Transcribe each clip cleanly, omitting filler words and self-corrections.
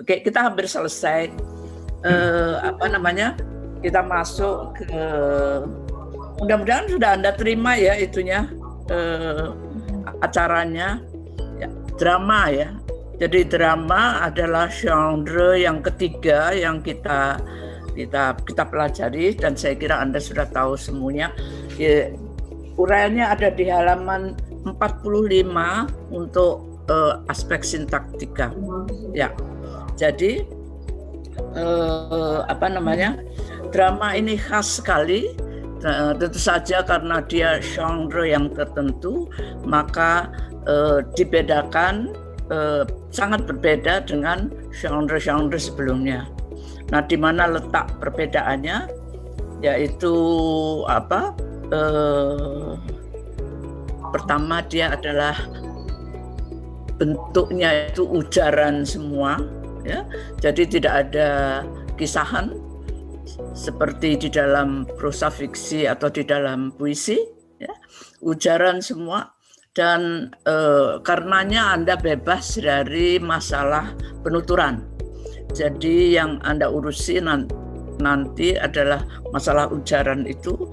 Oke, kita hampir selesai. Kita masuk ke, mudah-mudahan sudah Anda terima ya itunya, acaranya ya, drama ya. Jadi drama adalah genre yang ketiga yang kita pelajari, dan saya kira Anda sudah tahu semuanya. Ya, uraiannya ada di halaman 45 untuk aspek sintaktika. Ya. Jadi drama ini khas sekali. Tentu saja karena dia genre yang tertentu, maka dibedakan, sangat berbeda dengan genre-genre sebelumnya. Nah, di mana letak perbedaannya? Yaitu pertama, dia adalah bentuknya itu ujaran semua, ya. Jadi tidak ada kisahan seperti di dalam prosa fiksi atau di dalam puisi, ya. Ujaran semua, dan karenanya Anda bebas dari masalah penuturan. Jadi yang Anda urusi nanti adalah masalah ujaran itu,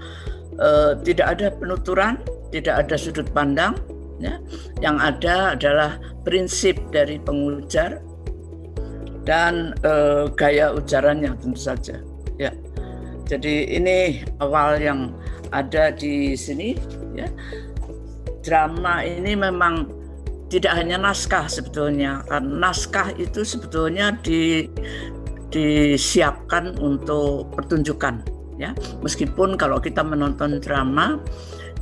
tidak ada penuturan, tidak ada sudut pandang, ya. Yang ada adalah prinsip dari pengujar dan gaya ujarannya tentu saja, ya. Jadi ini awal yang ada di sini, ya. Drama ini memang tidak hanya naskah sebetulnya, karena naskah itu sebetulnya disiapkan untuk pertunjukan, ya. Meskipun kalau kita menonton drama,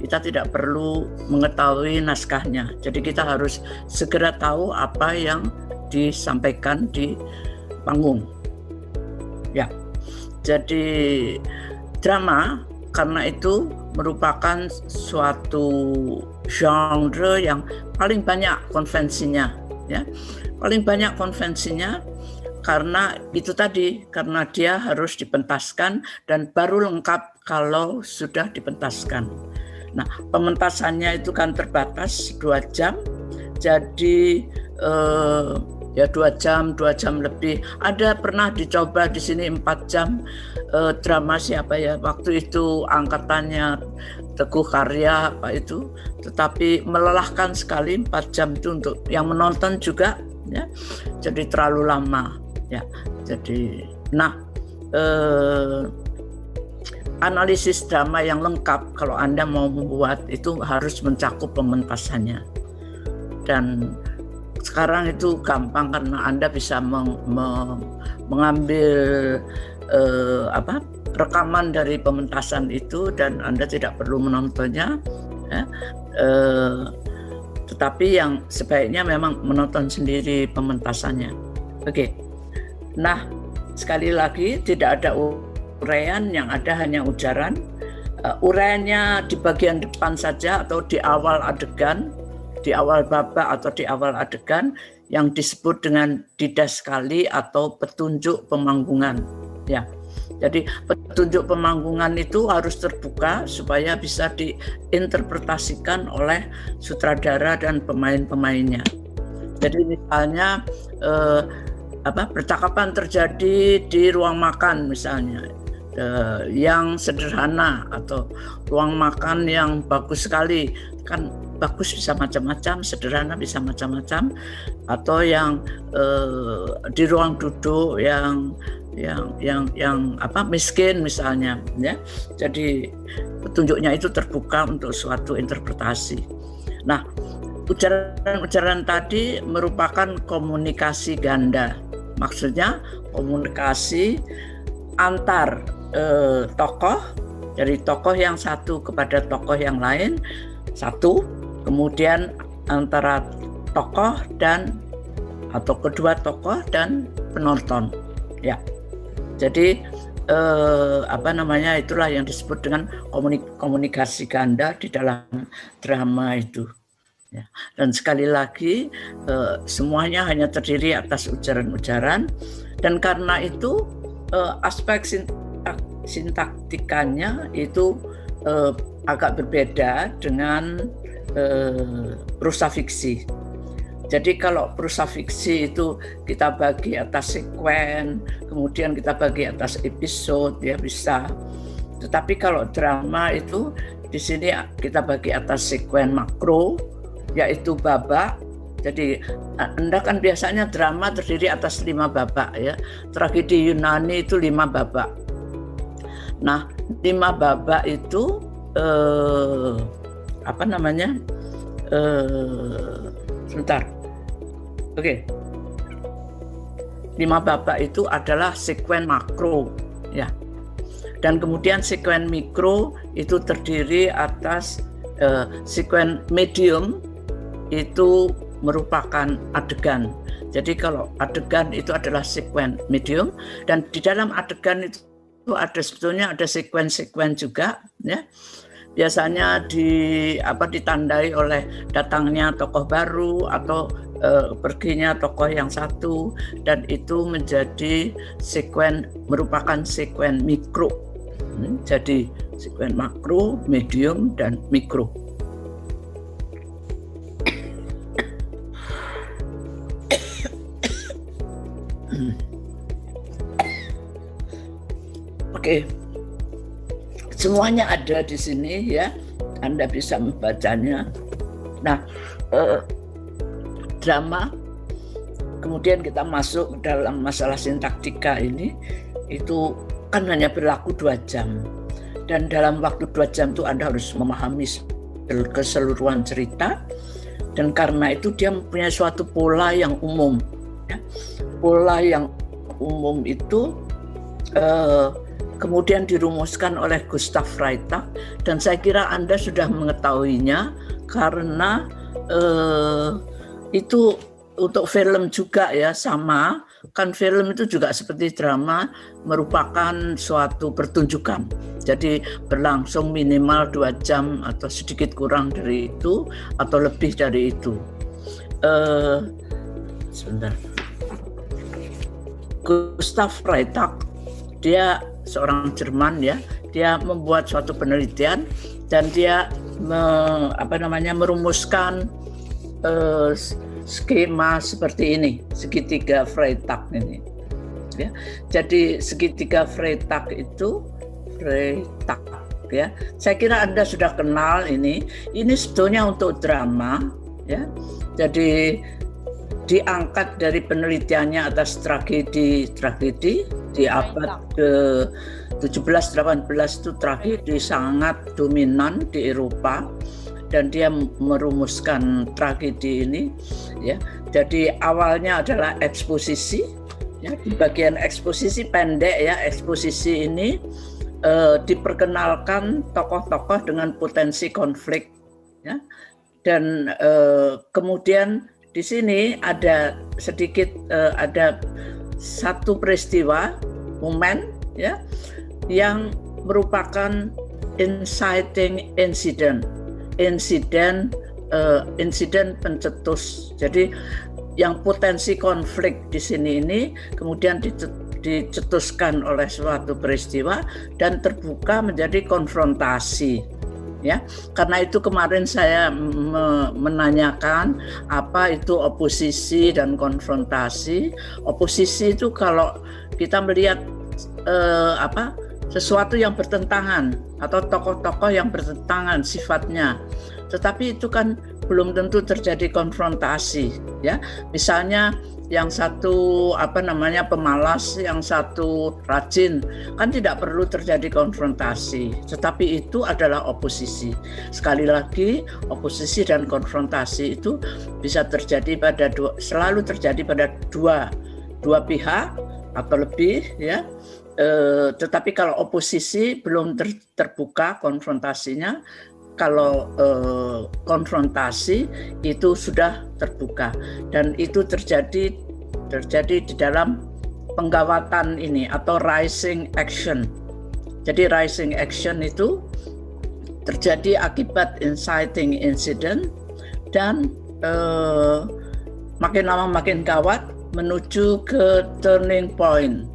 kita tidak perlu mengetahui naskahnya. Jadi kita harus segera tahu apa yang disampaikan di panggung. Ya. Jadi drama karena itu merupakan suatu genre yang paling banyak konvensinya, ya. Paling banyak konvensinya karena itu tadi, karena dia harus dipentaskan dan baru lengkap kalau sudah dipentaskan. Nah, pementasannya itu kan terbatas 2 jam, jadi ya 2 jam lebih. Ada pernah dicoba di sini 4 jam, drama siapa ya waktu itu, angkatannya Teguh Karya apa itu, tetapi melelahkan sekali 4 jam itu untuk yang menonton juga, ya. Jadi terlalu lama, ya. Jadi analisis drama yang lengkap kalau Anda mau membuat itu harus mencakup pementasannya. Dan sekarang itu gampang karena Anda bisa mengambil rekaman dari pementasan itu dan Anda tidak perlu menontonnya, ya. Tetapi yang sebaiknya memang menonton sendiri pementasannya. Oke. Nah, sekali lagi tidak ada uraian, yang ada hanya ujaran. Uraiannya di bagian depan saja atau di awal adegan, di awal babak atau di awal adegan yang disebut dengan didaskali atau petunjuk pemanggungan, ya. Jadi petunjuk pemanggungan itu harus terbuka supaya bisa diinterpretasikan oleh sutradara dan pemain-pemainnya. Jadi misalnya percakapan terjadi di ruang makan misalnya, yang sederhana, atau ruang makan yang bagus sekali, kan bagus bisa macam-macam, sederhana bisa macam-macam, atau yang di ruang duduk yang miskin misalnya, ya. Jadi petunjuknya itu terbuka untuk suatu interpretasi. Nah, ujaran-ujaran tadi merupakan komunikasi ganda. Maksudnya komunikasi antar tokoh, dari tokoh yang satu kepada tokoh yang lain, satu, kemudian antara tokoh dan atau kedua tokoh dan penonton, ya. Jadi itulah yang disebut dengan komunikasi ganda di dalam drama itu, ya. Dan sekali lagi semuanya hanya terdiri atas ujaran-ujaran, dan karena itu aspek sintaktikanya itu agak berbeda dengan prosa fiksi. Jadi kalau prosa fiksi itu kita bagi atas sekuen, kemudian kita bagi atas episode, ya bisa. Tetapi kalau drama itu di sini kita bagi atas sekuen makro, yaitu babak. Jadi Anda kan biasanya drama terdiri atas 5 babak ya. Tragedi Yunani itu 5 babak. Nah, 5 babak itu apa namanya? Sebentar. Oke. 5 babak itu adalah sekuen makro ya. Dan kemudian sekuen mikro itu terdiri atas sekuen medium itu merupakan adegan. Jadi kalau adegan itu adalah sekuen medium, dan di dalam adegan itu ada sebetulnya ada sekuen-sekuen juga ya. Biasanya ditandai oleh datangnya tokoh baru atau perginya tokoh yang satu, dan itu menjadi merupakan sekuen mikro. Jadi sekuen makro, medium, dan mikro. Oke. Semuanya ada di sini ya, Anda bisa membacanya. Nah, drama, kemudian kita masuk dalam masalah sintaktika ini, itu kan hanya berlaku 2 jam. Dan dalam waktu 2 jam itu Anda harus memahami keseluruhan cerita, dan karena itu dia mempunyai suatu pola yang umum. Ya. Pola yang umum itu kemudian dirumuskan oleh Gustav Freytag, dan saya kira Anda sudah mengetahuinya karena itu untuk film juga ya, sama kan, film itu juga seperti drama, merupakan suatu pertunjukan. Jadi berlangsung minimal 2 jam atau sedikit kurang dari itu atau lebih dari itu. Sebentar. Gustav Freytag, dia seorang Jerman ya, dia membuat suatu penelitian dan dia merumuskan skema seperti ini, segitiga Freytag ini. Ya. Jadi segitiga Freytag itu ya. Saya kira Anda sudah kenal ini. Ini sebetulnya untuk drama ya. Jadi diangkat dari penelitiannya atas tragedi di abad ke-17-18 itu tragedi sangat dominan di Eropa, dan dia merumuskan tragedi ini ya. Jadi awalnya adalah eksposisi ya, di bagian eksposisi pendek ya, eksposisi ini diperkenalkan tokoh-tokoh dengan potensi konflik ya. Dan kemudian di sini ada sedikit ada satu peristiwa momen ya yang merupakan inciting incident, insiden pencetus. Jadi yang potensi konflik di sini ini kemudian dicetuskan oleh suatu peristiwa dan terbuka menjadi konfrontasi. Ya, karena itu kemarin saya menanyakan apa itu oposisi dan konfrontasi. Oposisi itu kalau kita melihat sesuatu yang bertentangan atau tokoh-tokoh yang bertentangan sifatnya, tetapi itu kan belum tentu terjadi konfrontasi ya. Misalnya yang satu pemalas, yang satu rajin, kan tidak perlu terjadi konfrontasi, tetapi itu adalah oposisi. Sekali lagi, oposisi dan konfrontasi itu bisa terjadi selalu terjadi pada dua pihak atau lebih ya. Tetapi kalau oposisi belum terbuka konfrontasinya, kalau konfrontasi itu sudah terbuka, dan itu terjadi di dalam penggawatan ini atau rising action. Jadi rising action itu terjadi akibat inciting incident, dan makin lama makin gawat menuju ke turning point.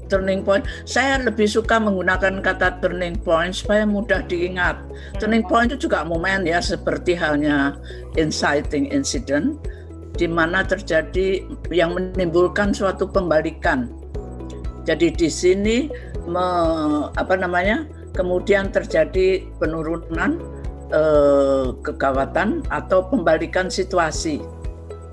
Turning point, saya lebih suka menggunakan kata turning point supaya mudah diingat. Turning point itu juga momen ya, seperti halnya inciting incident. di mana terjadi yang menimbulkan suatu pembalikan. Jadi di sini kemudian terjadi penurunan kegawatan atau pembalikan situasi.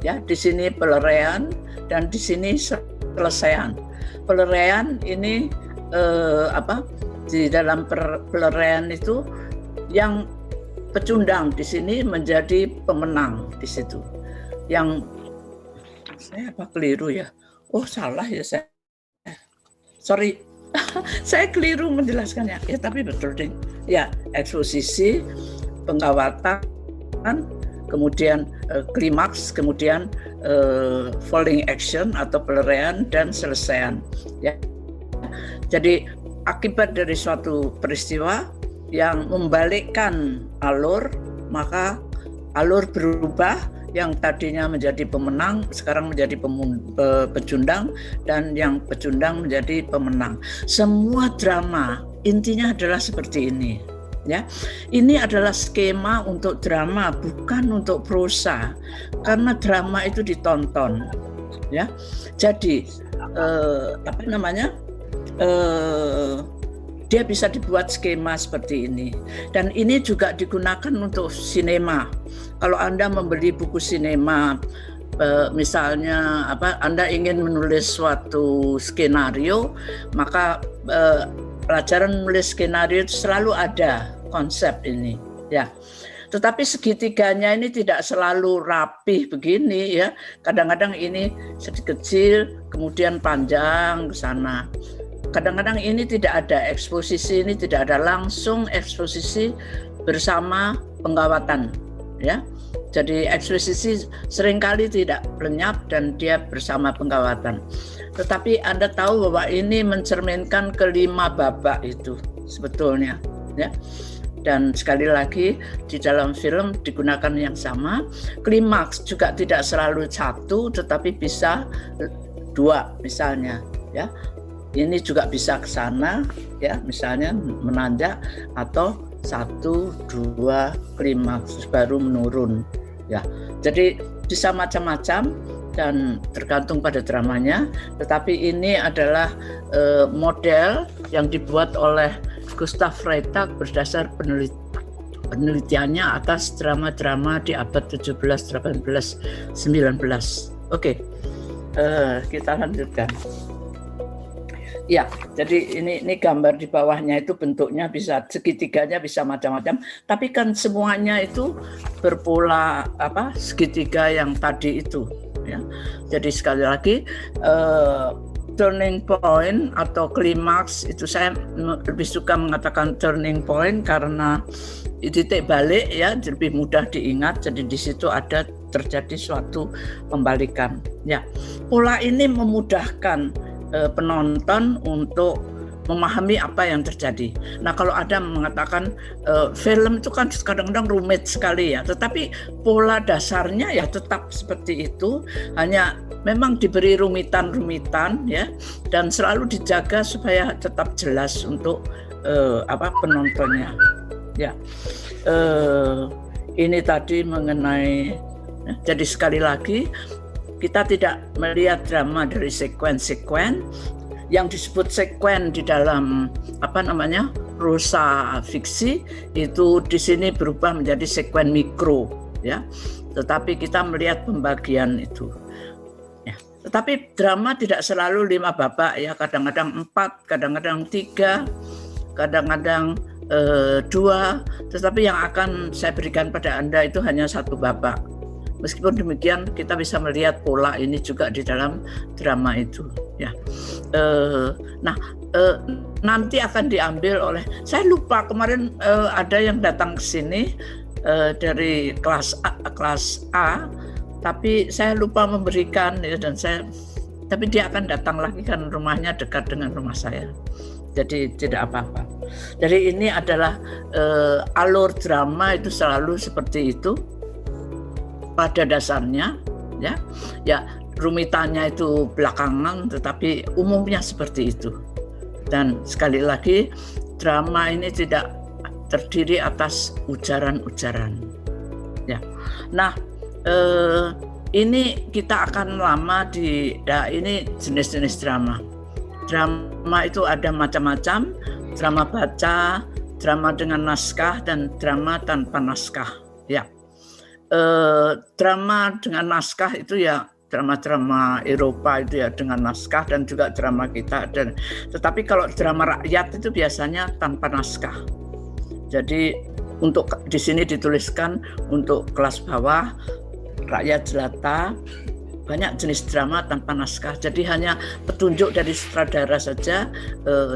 Ya, di sini peleraian dan di sini selesaian. Peleraian ini di dalam peleraian itu yang pecundang di sini menjadi pemenang di situ. Yang saya keliru ya? Oh, salah ya saya. Sorry. Saya keliru menjelaskannya. Ya, tapi betul deh. Ya, eksposisi, penggawatan, kemudian klimaks, kemudian folding action atau peleraian dan selesaian. Ya. Jadi akibat dari suatu peristiwa yang membalikkan alur, maka alur berubah, yang tadinya menjadi pemenang sekarang menjadi pecundang, dan yang pecundang menjadi pemenang. Semua drama intinya adalah seperti ini. Ya, ini adalah skema untuk drama, bukan untuk prosa, karena drama itu ditonton. Ya, jadi dia bisa dibuat skema seperti ini, dan ini juga digunakan untuk sinema. Kalau Anda membeli buku sinema, misalnya Anda ingin menulis suatu skenario, maka pelajaran menulis skenario itu selalu ada konsep ini, ya. Tetapi segitiganya ini tidak selalu rapih begini, ya. Kadang-kadang ini sedikit kecil, kemudian panjang ke sana. Kadang-kadang ini tidak ada eksposisi, ini tidak ada langsung eksposisi bersama penggawatan, ya. Jadi eksposisi seringkali tidak lenyap dan dia bersama penggawatan. Tetapi Anda tahu bahwa ini mencerminkan kelima babak itu sebetulnya, ya. Dan sekali lagi di dalam film digunakan yang sama. Klimaks juga tidak selalu satu, tetapi bisa dua misalnya, ya. Ini juga bisa ke sana, ya, misalnya menanjak, atau 1, 2 klimaks baru menurun, ya. Jadi bisa macam-macam dan tergantung pada dramanya. Tetapi ini adalah model yang dibuat oleh Gustav Freytag berdasar penelitiannya atas drama-drama di abad 17, 18, 19. Oke, kita lanjutkan. Ya, jadi ini gambar di bawahnya itu bentuknya bisa segitiganya bisa macam-macam, tapi kan semuanya itu berpola segitiga yang tadi itu, ya. Jadi sekali lagi turning point atau klimaks itu saya lebih suka mengatakan turning point karena titik balik, ya, lebih mudah diingat. Jadi di situ ada terjadi suatu pembalikan, ya. Pola ini memudahkan penonton untuk memahami apa yang terjadi. Nah, kalau ada mengatakan film itu kan kadang-kadang rumit sekali, ya, tetapi pola dasarnya ya tetap seperti itu, hanya memang diberi rumitan-rumitan, ya, dan selalu dijaga supaya tetap jelas untuk penontonnya, ya. Ini tadi mengenai, jadi sekali lagi kita tidak melihat drama dari sekuen-sekuen. Yang disebut sekuen di dalam prosa fiksi itu di sini berubah menjadi sekuen mikro, ya. Tetapi kita melihat pembagian itu, ya. Tetapi drama tidak selalu 5 babak, ya. Kadang-kadang 4, kadang-kadang 3, kadang-kadang 2. Tetapi yang akan saya berikan pada Anda itu hanya 1 babak. Meskipun demikian kita bisa melihat pola ini juga di dalam drama itu, ya. Nanti akan diambil oleh, saya lupa kemarin ada yang datang ke sini dari kelas A, tapi saya lupa memberikan, ya, tapi dia akan datang lagi kan rumahnya dekat dengan rumah saya. Jadi tidak apa-apa. Jadi ini adalah alur drama itu selalu seperti itu. Pada dasarnya, ya, rumitannya itu belakangan, tetapi umumnya seperti itu. Dan sekali lagi, drama ini tidak terdiri atas ujaran-ujaran, ya. Nah, ini kita akan lama ini jenis-jenis drama. Drama itu ada macam-macam, drama baca, drama dengan naskah, dan drama tanpa naskah. Ya, drama dengan naskah itu ya drama-drama Eropa itu ya dengan naskah, dan juga drama kita. Tetapi kalau drama rakyat itu biasanya tanpa naskah. Jadi untuk di sini dituliskan untuk kelas bawah, rakyat jelata, banyak jenis drama tanpa naskah. Jadi hanya petunjuk dari sutradara saja.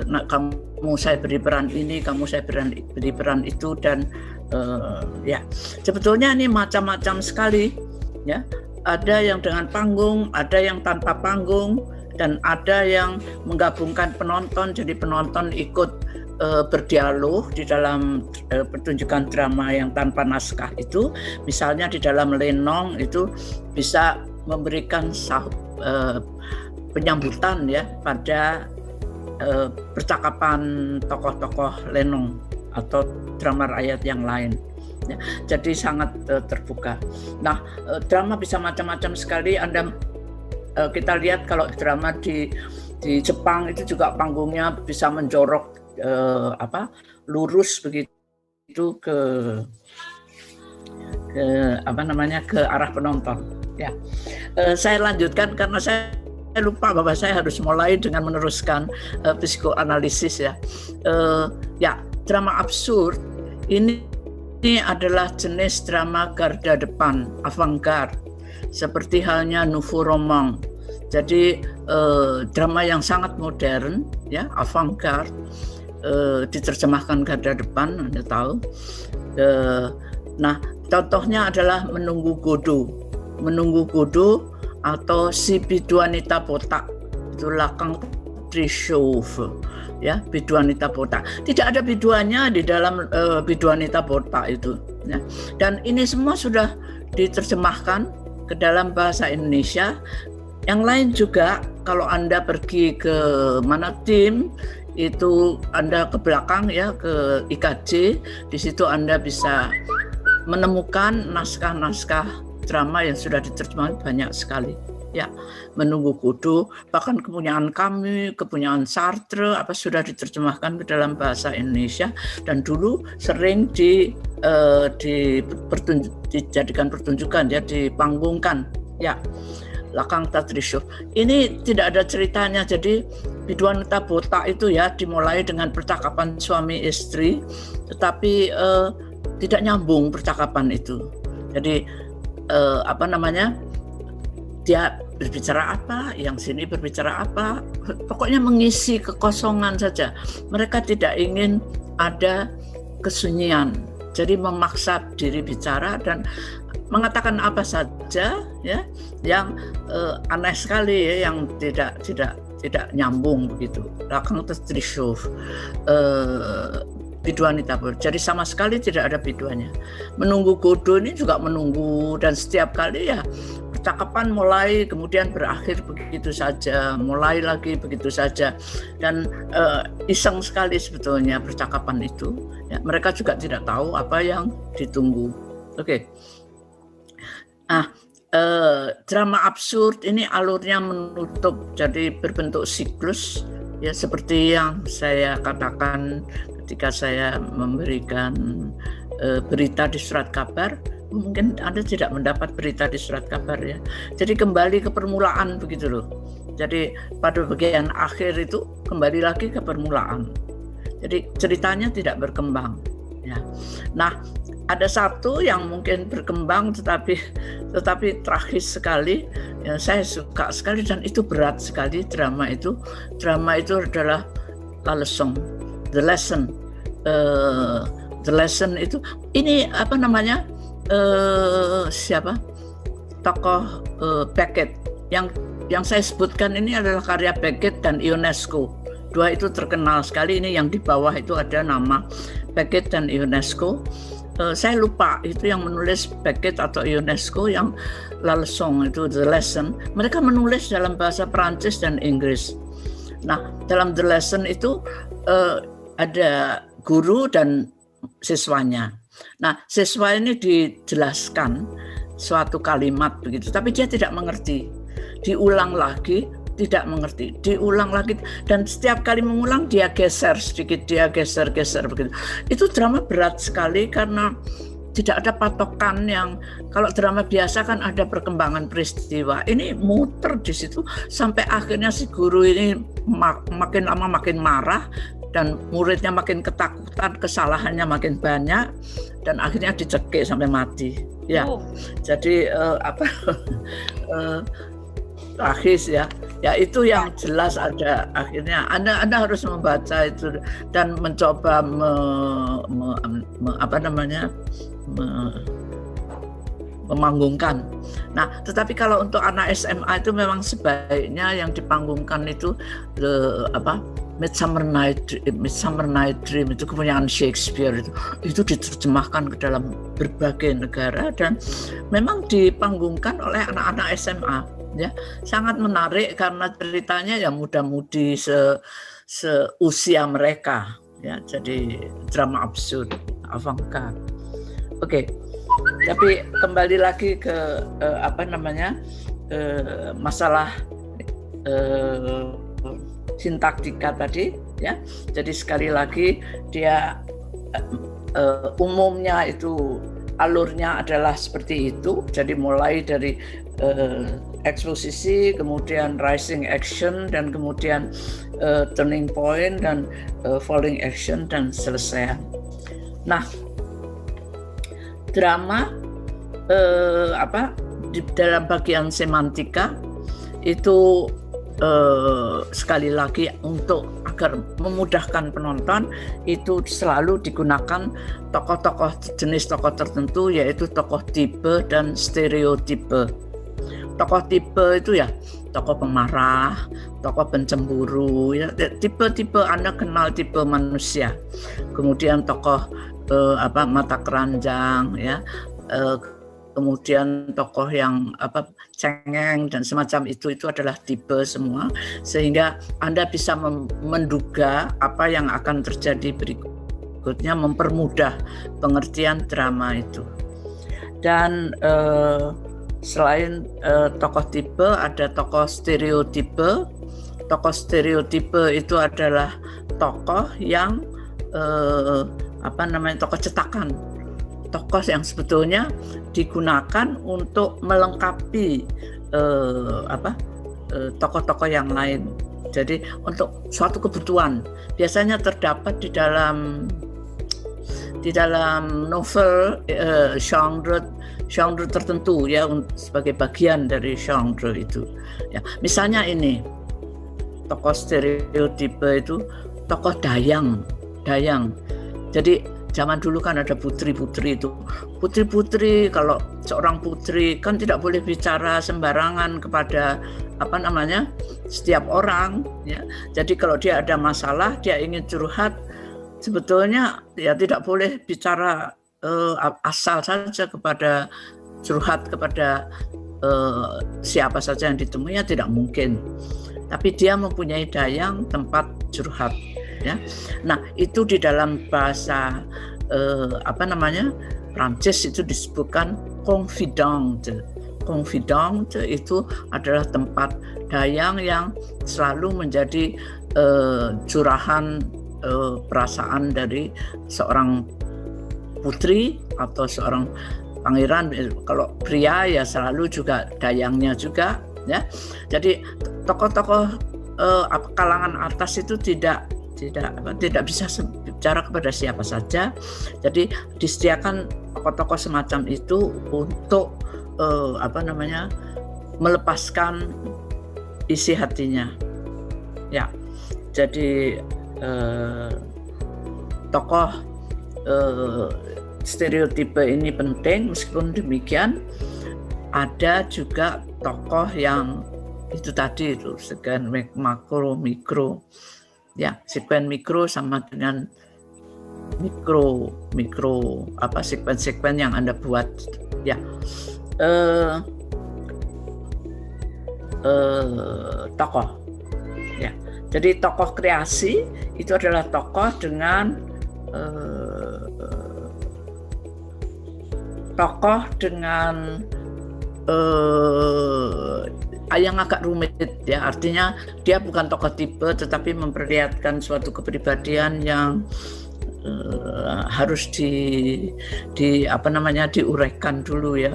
Kamu saya beri peran ini, kamu saya beri peran itu, dan ya sebetulnya ini macam-macam sekali. Ya, ada yang dengan panggung, ada yang tanpa panggung, dan ada yang menggabungkan penonton. Jadi penonton ikut berdialog di dalam pertunjukan drama yang tanpa naskah itu. Misalnya di dalam Lenong itu bisa memberikan penyambutan ya pada percakapan tokoh-tokoh Lenong atau drama rakyat yang lain. Ya, jadi sangat terbuka. Nah, drama bisa macam-macam sekali. Kita lihat kalau drama di Jepang itu juga panggungnya bisa menjorok lurus begitu ke arah penonton. Ya, saya lanjutkan karena saya lupa bahwa saya harus mulai dengan meneruskan psikoanalisis ya. Ya, drama absurd ini adalah jenis drama garda depan, avant-garde, seperti halnya Nouveau Roman. Jadi drama yang sangat modern, ya, avant-garde, diterjemahkan garda depan, Anda tahu. Nah, contohnya adalah Menunggu Godot atau Si Biduanita Botak, itu Lakang Trishow. Ya, biduanita botak. Tidak ada biduannya di dalam biduanita botak itu. Ya. Dan ini semua sudah diterjemahkan ke dalam bahasa Indonesia. Yang lain juga, kalau Anda pergi ke mana tim, itu Anda ke belakang ya, ke IKJ, di situ Anda bisa menemukan naskah-naskah drama yang sudah diterjemahkan banyak sekali. Ya, Menunggu Godot, bahkan kepunyaan kami, kepunyaan Sartre, sudah diterjemahkan ke dalam bahasa Indonesia, dan dulu sering dijadikan pertunjukan ya, dipanggungkan ya. Lakang Trishow ini tidak ada ceritanya. Jadi Biduanita Botak itu ya dimulai dengan percakapan suami istri, tetapi tidak nyambung percakapan itu. Jadi dia berbicara apa, yang sini berbicara apa, pokoknya mengisi kekosongan saja. Mereka tidak ingin ada kesunyian, jadi memaksa diri bicara dan mengatakan apa saja ya, yang aneh sekali ya, yang tidak nyambung begitu. Lakang Trishow, biduanita, jadi sama sekali tidak ada biduannya. Menunggu Godot ini juga menunggu, dan setiap kali ya percakapan mulai kemudian berakhir begitu saja, mulai lagi begitu saja, dan iseng sekali sebetulnya percakapan itu ya, mereka juga tidak tahu apa yang ditunggu. Oke. Nah, drama absurd ini alurnya menutup, jadi berbentuk siklus ya, seperti yang saya katakan ketika saya memberikan berita di surat kabar. Mungkin Anda tidak mendapat berita di surat kabar ya. Jadi kembali ke permulaan begitu loh. Jadi pada bagian akhir itu kembali lagi ke permulaan. Jadi ceritanya tidak berkembang ya. Nah, ada satu yang mungkin berkembang tetapi tragis sekali ya, saya suka sekali dan itu berat sekali drama itu. Drama itu adalah La Leçon, The Lesson. The Lesson itu ini siapa tokoh Beckett yang saya sebutkan ini adalah karya Beckett dan Ionesco. Dua itu terkenal sekali. Ini yang di bawah itu ada nama Beckett dan Ionesco. Saya lupa itu yang menulis Beckett atau Ionesco, yang La Leçon itu The Lesson. Mereka menulis dalam bahasa Perancis dan Inggris. Nah, dalam The Lesson itu ada guru dan siswanya. Nah, siswa ini dijelaskan suatu kalimat begitu, tapi dia tidak mengerti. Diulang lagi, tidak mengerti, diulang lagi, dan setiap kali mengulang dia geser sedikit, dia geser begitu. Itu drama berat sekali karena tidak ada patokan yang, kalau drama biasa kan ada perkembangan peristiwa. Ini muter di situ sampai akhirnya si guru ini makin lama makin marah dan muridnya makin ketakutan, kesalahannya makin banyak dan akhirnya dicekik sampai mati. Ya, jadi tragis ya. Ya itu yang jelas ada akhirnya. Anda harus membaca itu dan mencoba memanggungkan. Nah, tetapi kalau untuk anak SMA itu memang sebaiknya yang dipanggungkan itu Midsummer Night Dream itu kepunyaan Shakespeare itu diterjemahkan ke dalam berbagai negara dan memang dipanggungkan oleh anak-anak SMA. Ya, sangat menarik karena ceritanya ya muda-mudi seusia mereka, ya, jadi drama absurd, avant-garde. Oke, tapi kembali lagi ke masalah sintaktika tadi, ya. Jadi sekali lagi dia umumnya itu alurnya adalah seperti itu. Jadi mulai dari eksposisi, kemudian rising action, dan kemudian turning point, dan falling action, dan selesai. Nah, drama di dalam bagian semantika itu sekali lagi untuk agar memudahkan penonton itu selalu digunakan tokoh-tokoh jenis tokoh tertentu, yaitu tokoh tipe dan stereotipe. Tokoh tipe itu ya tokoh pemarah, tokoh pencemburu, ya, tipe-tipe Anda kenal tipe manusia. Kemudian tokoh mata keranjang, ya, kemudian tokoh yang cengeng dan semacam itu adalah tipe semua, sehingga Anda bisa menduga apa yang akan terjadi berikutnya, mempermudah pengertian drama itu. Dan selain tokoh tipe, ada tokoh stereotipe. Tokoh stereotipe itu adalah tokoh yang tokoh cetakan, tokoh yang sebetulnya digunakan untuk melengkapi tokoh-tokoh yang lain. Jadi untuk suatu kebutuhan, biasanya terdapat di dalam novel genre tertentu, ya, sebagai bagian dari genre itu. Ya, misalnya ini tokoh stereotipe itu tokoh dayang. Jadi zaman dulu kan ada putri-putri itu. Putri-putri, kalau seorang putri kan tidak boleh bicara sembarangan kepada setiap orang, ya. Jadi kalau dia ada masalah, dia ingin curhat, sebetulnya ya tidak boleh bicara asal saja curhat kepada siapa saja yang ditemuinya, tidak mungkin. Tapi dia mempunyai dayang, tempat curhat, ya. Nah, itu di dalam bahasa Prancis itu disebutkan confidante. Confidante itu adalah tempat dayang yang selalu menjadi curahan perasaan dari seorang putri atau seorang pangeran. Kalau pria ya selalu juga dayangnya juga, ya. Jadi tokoh-tokoh kalangan atas itu tidak bisa bicara kepada siapa saja. Jadi disediakan tokoh-tokoh semacam itu untuk melepaskan isi hatinya, ya. Jadi tokoh stereotipe ini penting. Meskipun demikian, ada juga tokoh yang itu tadi itu sekuen makro, mikro, ya. Sekuen mikro sama dengan mikro sekuen yang Anda buat, ya. Tokoh, ya. Jadi tokoh kreasi itu adalah tokoh dengan yang agak rumit ya, artinya dia bukan tokoh tipe tetapi memperlihatkan suatu kepribadian yang harus diuraikan dulu ya,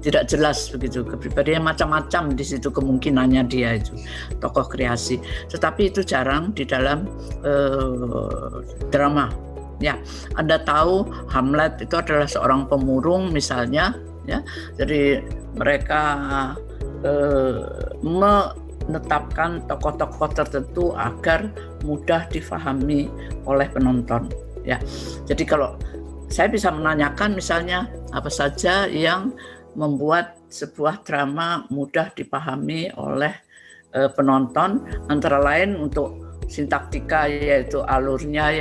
tidak jelas begitu, kepribadiannya macam-macam di situ kemungkinannya dia itu tokoh kreasi, tetapi itu jarang di dalam drama ya. Anda tahu Hamlet itu adalah seorang pemurung misalnya ya, jadi mereka menetapkan tokoh-tokoh tertentu agar mudah difahami oleh penonton ya. Jadi kalau saya bisa menanyakan misalnya apa saja yang membuat sebuah drama mudah dipahami oleh penonton, antara lain untuk sintaktika yaitu alurnya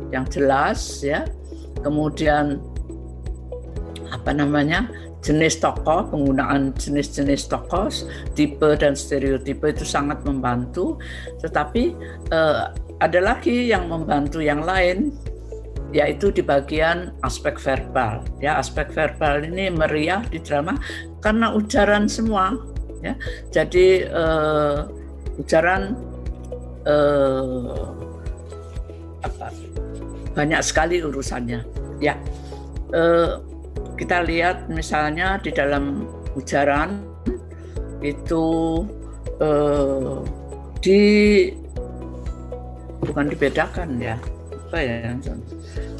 yang jelas ya, kemudian jenis tokoh, penggunaan jenis-jenis tokoh, tipe dan stereotipe itu sangat membantu. Tetapi ada lagi yang membantu yang lain, yaitu di bagian aspek verbal. Ya, aspek verbal ini meriah di drama karena ujaran semua. Ya, jadi ujaran banyak sekali urusannya. Ya. Kita lihat misalnya di dalam ujaran itu bukan dibedakan ya, apa ya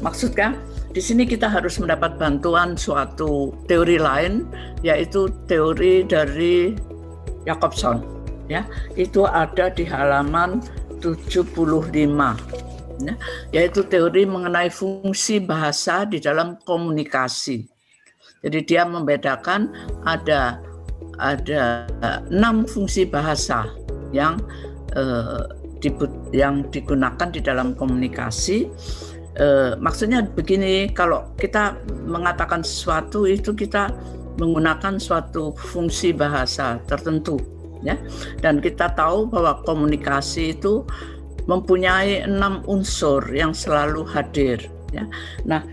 maksudnya di sini kita harus mendapat bantuan suatu teori lain, yaitu teori dari Jacobson ya, itu ada di halaman 75 ya, yaitu teori mengenai fungsi bahasa di dalam komunikasi. Jadi dia membedakan ada 6 fungsi bahasa yang digunakan di dalam komunikasi. Maksudnya begini, kalau kita mengatakan sesuatu itu kita menggunakan suatu fungsi bahasa tertentu ya, dan kita tahu bahwa komunikasi itu mempunyai 6 unsur yang selalu hadir ya. Nah,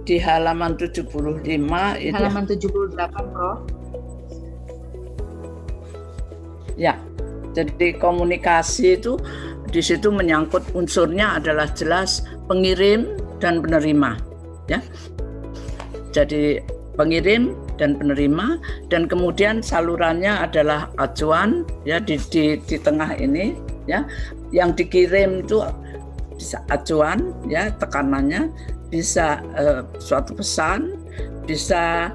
di halaman 75 itu halaman 78 Prof. Ya. Jadi komunikasi itu di situ menyangkut unsurnya adalah jelas pengirim dan penerima ya. Jadi pengirim dan penerima, dan kemudian salurannya adalah acuan ya di tengah ini ya. Yang dikirim itu bisa acuan ya, tekanannya, bisa suatu pesan, bisa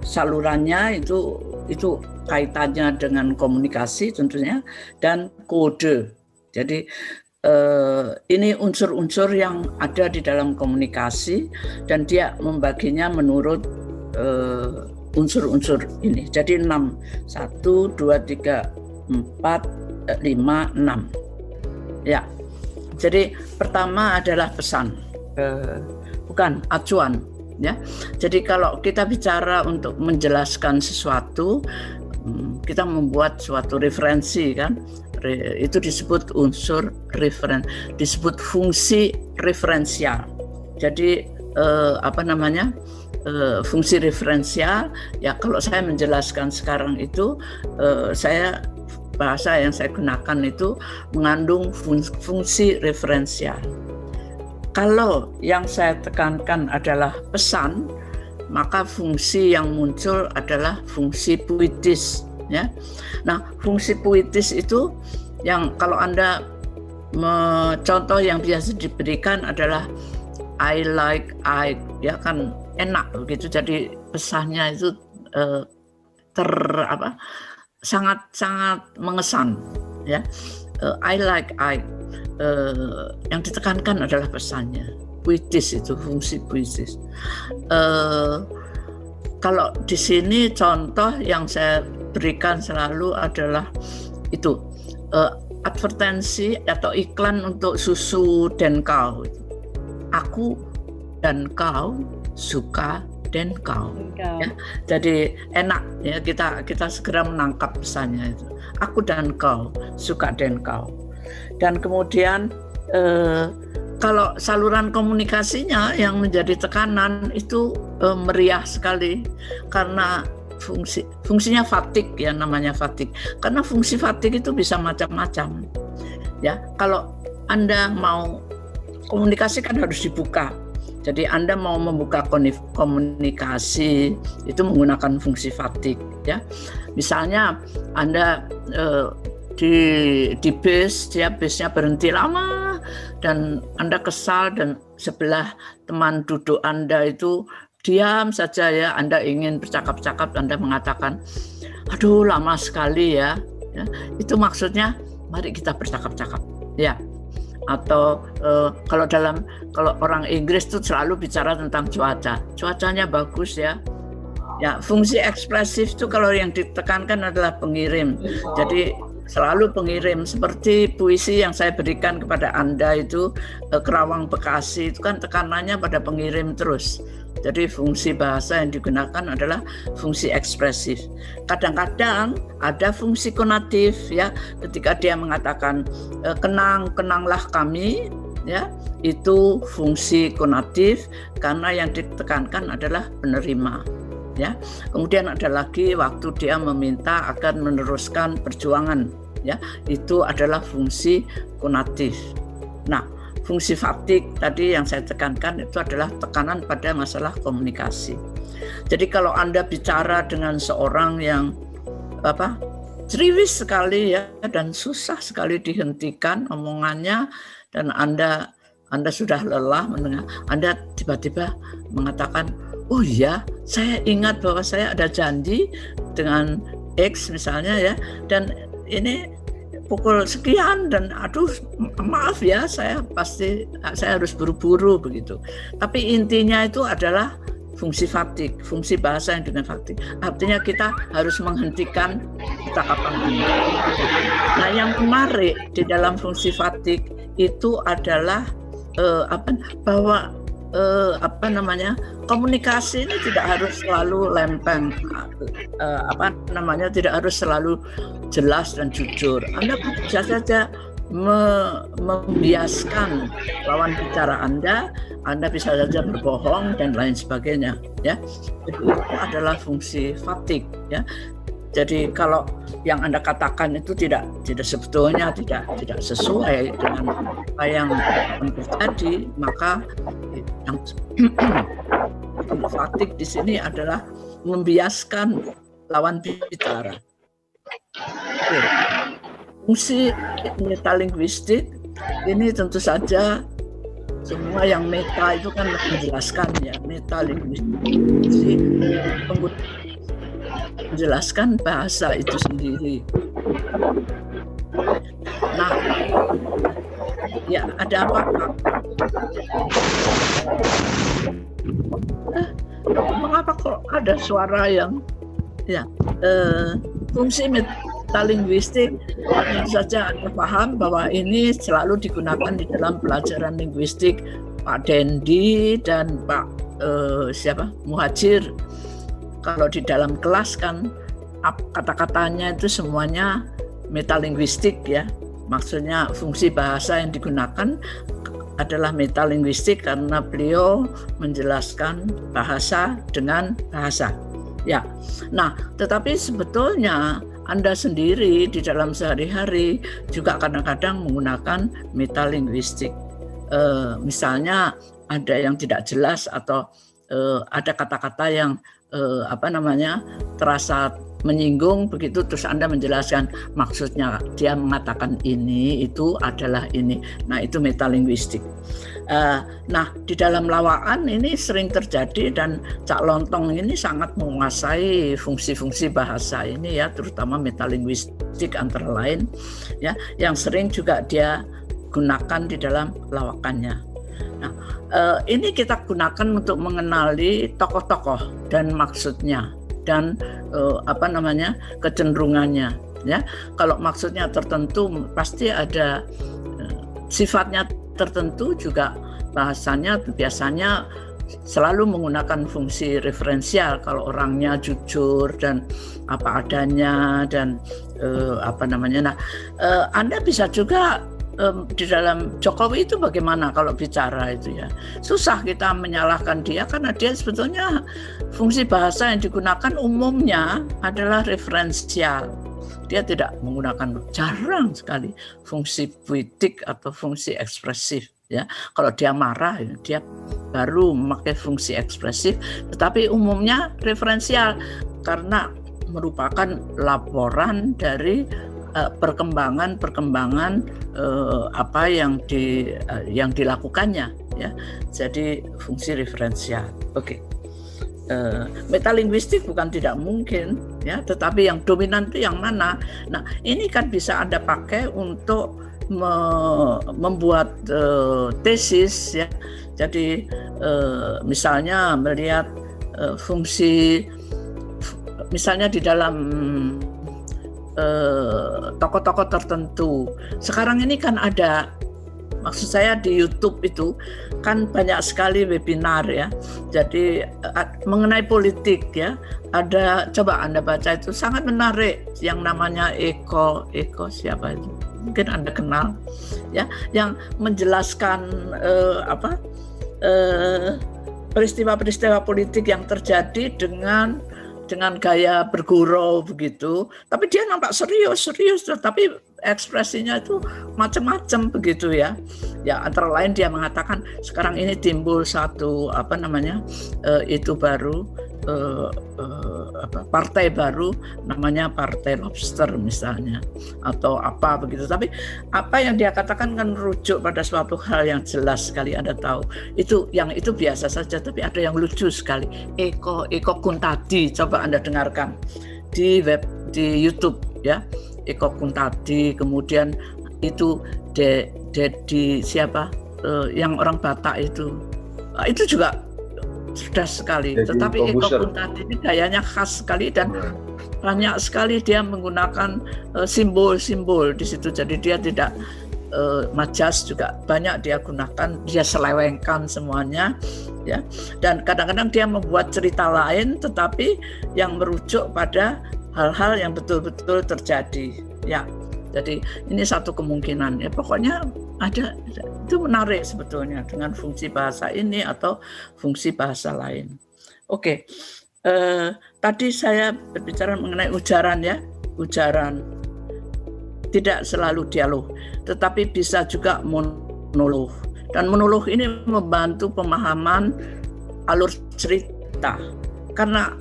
salurannya itu kaitannya dengan komunikasi tentunya, dan kode. Jadi ini unsur-unsur yang ada di dalam komunikasi dan dia membaginya menurut unsur-unsur ini. Jadi 6, 1, 2, 3, 4, 5, 6 ya. Jadi pertama adalah pesan, bukan acuan ya. Jadi kalau kita bicara untuk menjelaskan sesuatu, kita membuat suatu referensi kan, itu disebut unsur disebut fungsi referensial. Jadi fungsi referensial ya, kalau saya menjelaskan sekarang itu bahasa yang saya gunakan itu mengandung fungsi referensial. Kalau yang saya tekankan adalah pesan, maka fungsi yang muncul adalah fungsi puitis ya. Nah, fungsi puitis itu yang kalau Anda contoh yang biasa diberikan adalah I like ya kan, enak begitu. Jadi pesannya itu sangat mengesan ya. I like yang ditekankan adalah pesannya. Puitis itu fungsi puitis. Kalau di sini contoh yang saya berikan selalu adalah itu advertensi atau iklan untuk susu dan kau. Aku dan kau suka dan kau ya. Jadi enak ya, kita segera menangkap pesannya itu. Aku dan kau suka dan kau. Dan kemudian kalau saluran komunikasinya yang menjadi tekanan itu meriah sekali karena fungsinya fatigue ya, namanya fatigue. Karena fungsi fatigue itu bisa macam-macam. Ya, kalau Anda mau komunikasi kan harus dibuka. Jadi Anda mau membuka komunikasi itu menggunakan fungsi fatigue ya. Misalnya Anda di bis, busnya berhenti lama dan Anda kesal dan sebelah teman duduk Anda itu diam saja ya, Anda ingin bercakap-cakap, Anda mengatakan, aduh lama sekali ya. Itu maksudnya mari kita bercakap-cakap ya. Atau kalau orang Inggris itu selalu bicara tentang cuacanya bagus ya. Ya, fungsi ekspresif itu kalau yang ditekankan adalah pengirim. Jadi selalu pengirim, seperti puisi yang saya berikan kepada Anda itu, Kerawang Bekasi, itu kan tekanannya pada pengirim terus. Jadi fungsi bahasa yang digunakan adalah fungsi ekspresif. Kadang-kadang ada fungsi konatif ya, ketika dia mengatakan kenanglah kami ya, itu fungsi konatif karena yang ditekankan adalah penerima. Ya. Kemudian ada lagi waktu dia meminta agar meneruskan perjuangan ya, itu adalah fungsi konatif. Nah, fungsi fatigue tadi yang saya tekankan itu adalah tekanan pada masalah komunikasi. Jadi kalau Anda bicara dengan seorang yang ceriwis sekali ya dan susah sekali dihentikan omongannya dan Anda sudah lelah mendengar, Anda tiba-tiba mengatakan, oh ya, saya ingat bahwa saya ada janji dengan X misalnya ya, dan ini pukul sekian dan aduh maaf ya, saya harus buru-buru begitu. Tapi intinya itu adalah fungsi fatigue, fungsi bahasa yang dengan fatigue. Artinya kita harus menghentikan percakapan ini. Nah, yang menarik di dalam fungsi fatigue itu adalah bahwa komunikasi ini tidak harus selalu lempeng, tidak harus selalu jelas dan jujur. Anda bisa saja membiaskan lawan bicara Anda bisa saja berbohong dan lain sebagainya ya. Jadi itu adalah fungsi fatigue ya. Jadi kalau yang Anda katakan itu tidak sebetulnya tidak sesuai dengan apa yang terjadi, maka yang fatigue di sini adalah membiaskan lawan bicara. Oke. Fungsi metalinguistik ini tentu saja semua yang meta itu kan menjelaskan ya, metalinguistik menjelaskan bahasa itu sendiri. Nah, ya ada apa Pak? Mengapa kok ada suara yang ya fungsi metalinguistik? Tentu saja Anda paham bahwa ini selalu digunakan di dalam pelajaran linguistik Pak Dendi dan Pak Muhajir. Kalau di dalam kelas kan kata-katanya itu semuanya metalinguistik ya. Maksudnya fungsi bahasa yang digunakan adalah metalinguistik karena beliau menjelaskan bahasa dengan bahasa. Ya. Nah, tetapi sebetulnya Anda sendiri di dalam sehari-hari juga kadang-kadang menggunakan metalinguistik. Misalnya ada yang tidak jelas atau ada kata-kata yang terasa menyinggung begitu, terus Anda menjelaskan maksudnya dia mengatakan ini, itu adalah ini. Nah, itu metalinguistik. Nah, di dalam lawaan ini sering terjadi dan Cak Lontong ini sangat menguasai fungsi-fungsi bahasa ini ya, terutama metalinguistik antara lain ya, yang sering juga dia gunakan di dalam lawakannya. Nah, ini kita gunakan untuk mengenali tokoh-tokoh dan maksudnya dan kecenderungannya ya. Kalau maksudnya tertentu pasti ada sifatnya tertentu, juga bahasanya biasanya selalu menggunakan fungsi referensial. Kalau orangnya jujur dan apa adanya dan Anda bisa juga di dalam Jokowi itu bagaimana kalau bicara itu ya. Susah kita menyalahkan dia karena dia sebetulnya fungsi bahasa yang digunakan umumnya adalah referensial. Dia tidak menggunakan, jarang sekali fungsi puitik atau fungsi ekspresif ya. Kalau dia marah dia baru memakai fungsi ekspresif, tetapi umumnya referensial karena merupakan laporan dari perkembangan apa yang dilakukannya ya. Jadi fungsi referensial. Oke. Metalinguistik bukan tidak mungkin ya, tetapi yang dominan itu yang mana? Nah, ini kan bisa Anda pakai untuk membuat tesis ya. Jadi misalnya melihat fungsi, misalnya di dalam tokoh-tokoh tertentu. Sekarang ini kan ada, maksud saya di YouTube itu kan banyak sekali webinar ya. Jadi mengenai politik ya. Ada, coba Anda baca itu sangat menarik yang namanya Eko siapa itu? Mungkin Anda kenal ya, yang menjelaskan peristiwa-peristiwa politik yang terjadi dengan gaya bergurau begitu, tapi dia nampak serius, tapi ekspresinya itu macam-macam begitu ya. Ya antara lain dia mengatakan sekarang ini timbul satu itu baru partai baru namanya Partai Lobster misalnya atau apa begitu. Tapi apa yang dia katakan kan merujuk pada suatu hal yang jelas sekali. Anda tahu itu biasa saja, tapi ada yang lucu sekali. Eko Kuntadi, coba Anda dengarkan di YouTube ya. Eko Kuntadi, kemudian itu Dedi siapa yang orang Batak itu juga cerdas sekali. Jadi, tetapi Eko Kuntadi ini gayanya khas sekali dan banyak sekali dia menggunakan simbol-simbol di situ. Jadi dia tidak majas juga banyak dia gunakan, dia selewengkan semuanya ya. Dan kadang-kadang dia membuat cerita lain tetapi yang merujuk pada hal-hal yang betul-betul terjadi ya. Jadi ini satu kemungkinan ya, pokoknya ada, itu menarik sebetulnya dengan fungsi bahasa ini atau fungsi bahasa lain. Oke, tadi saya berbicara mengenai ujaran ya, ujaran tidak selalu dialog, tetapi bisa juga monolog. Dan monolog ini membantu pemahaman alur cerita, karena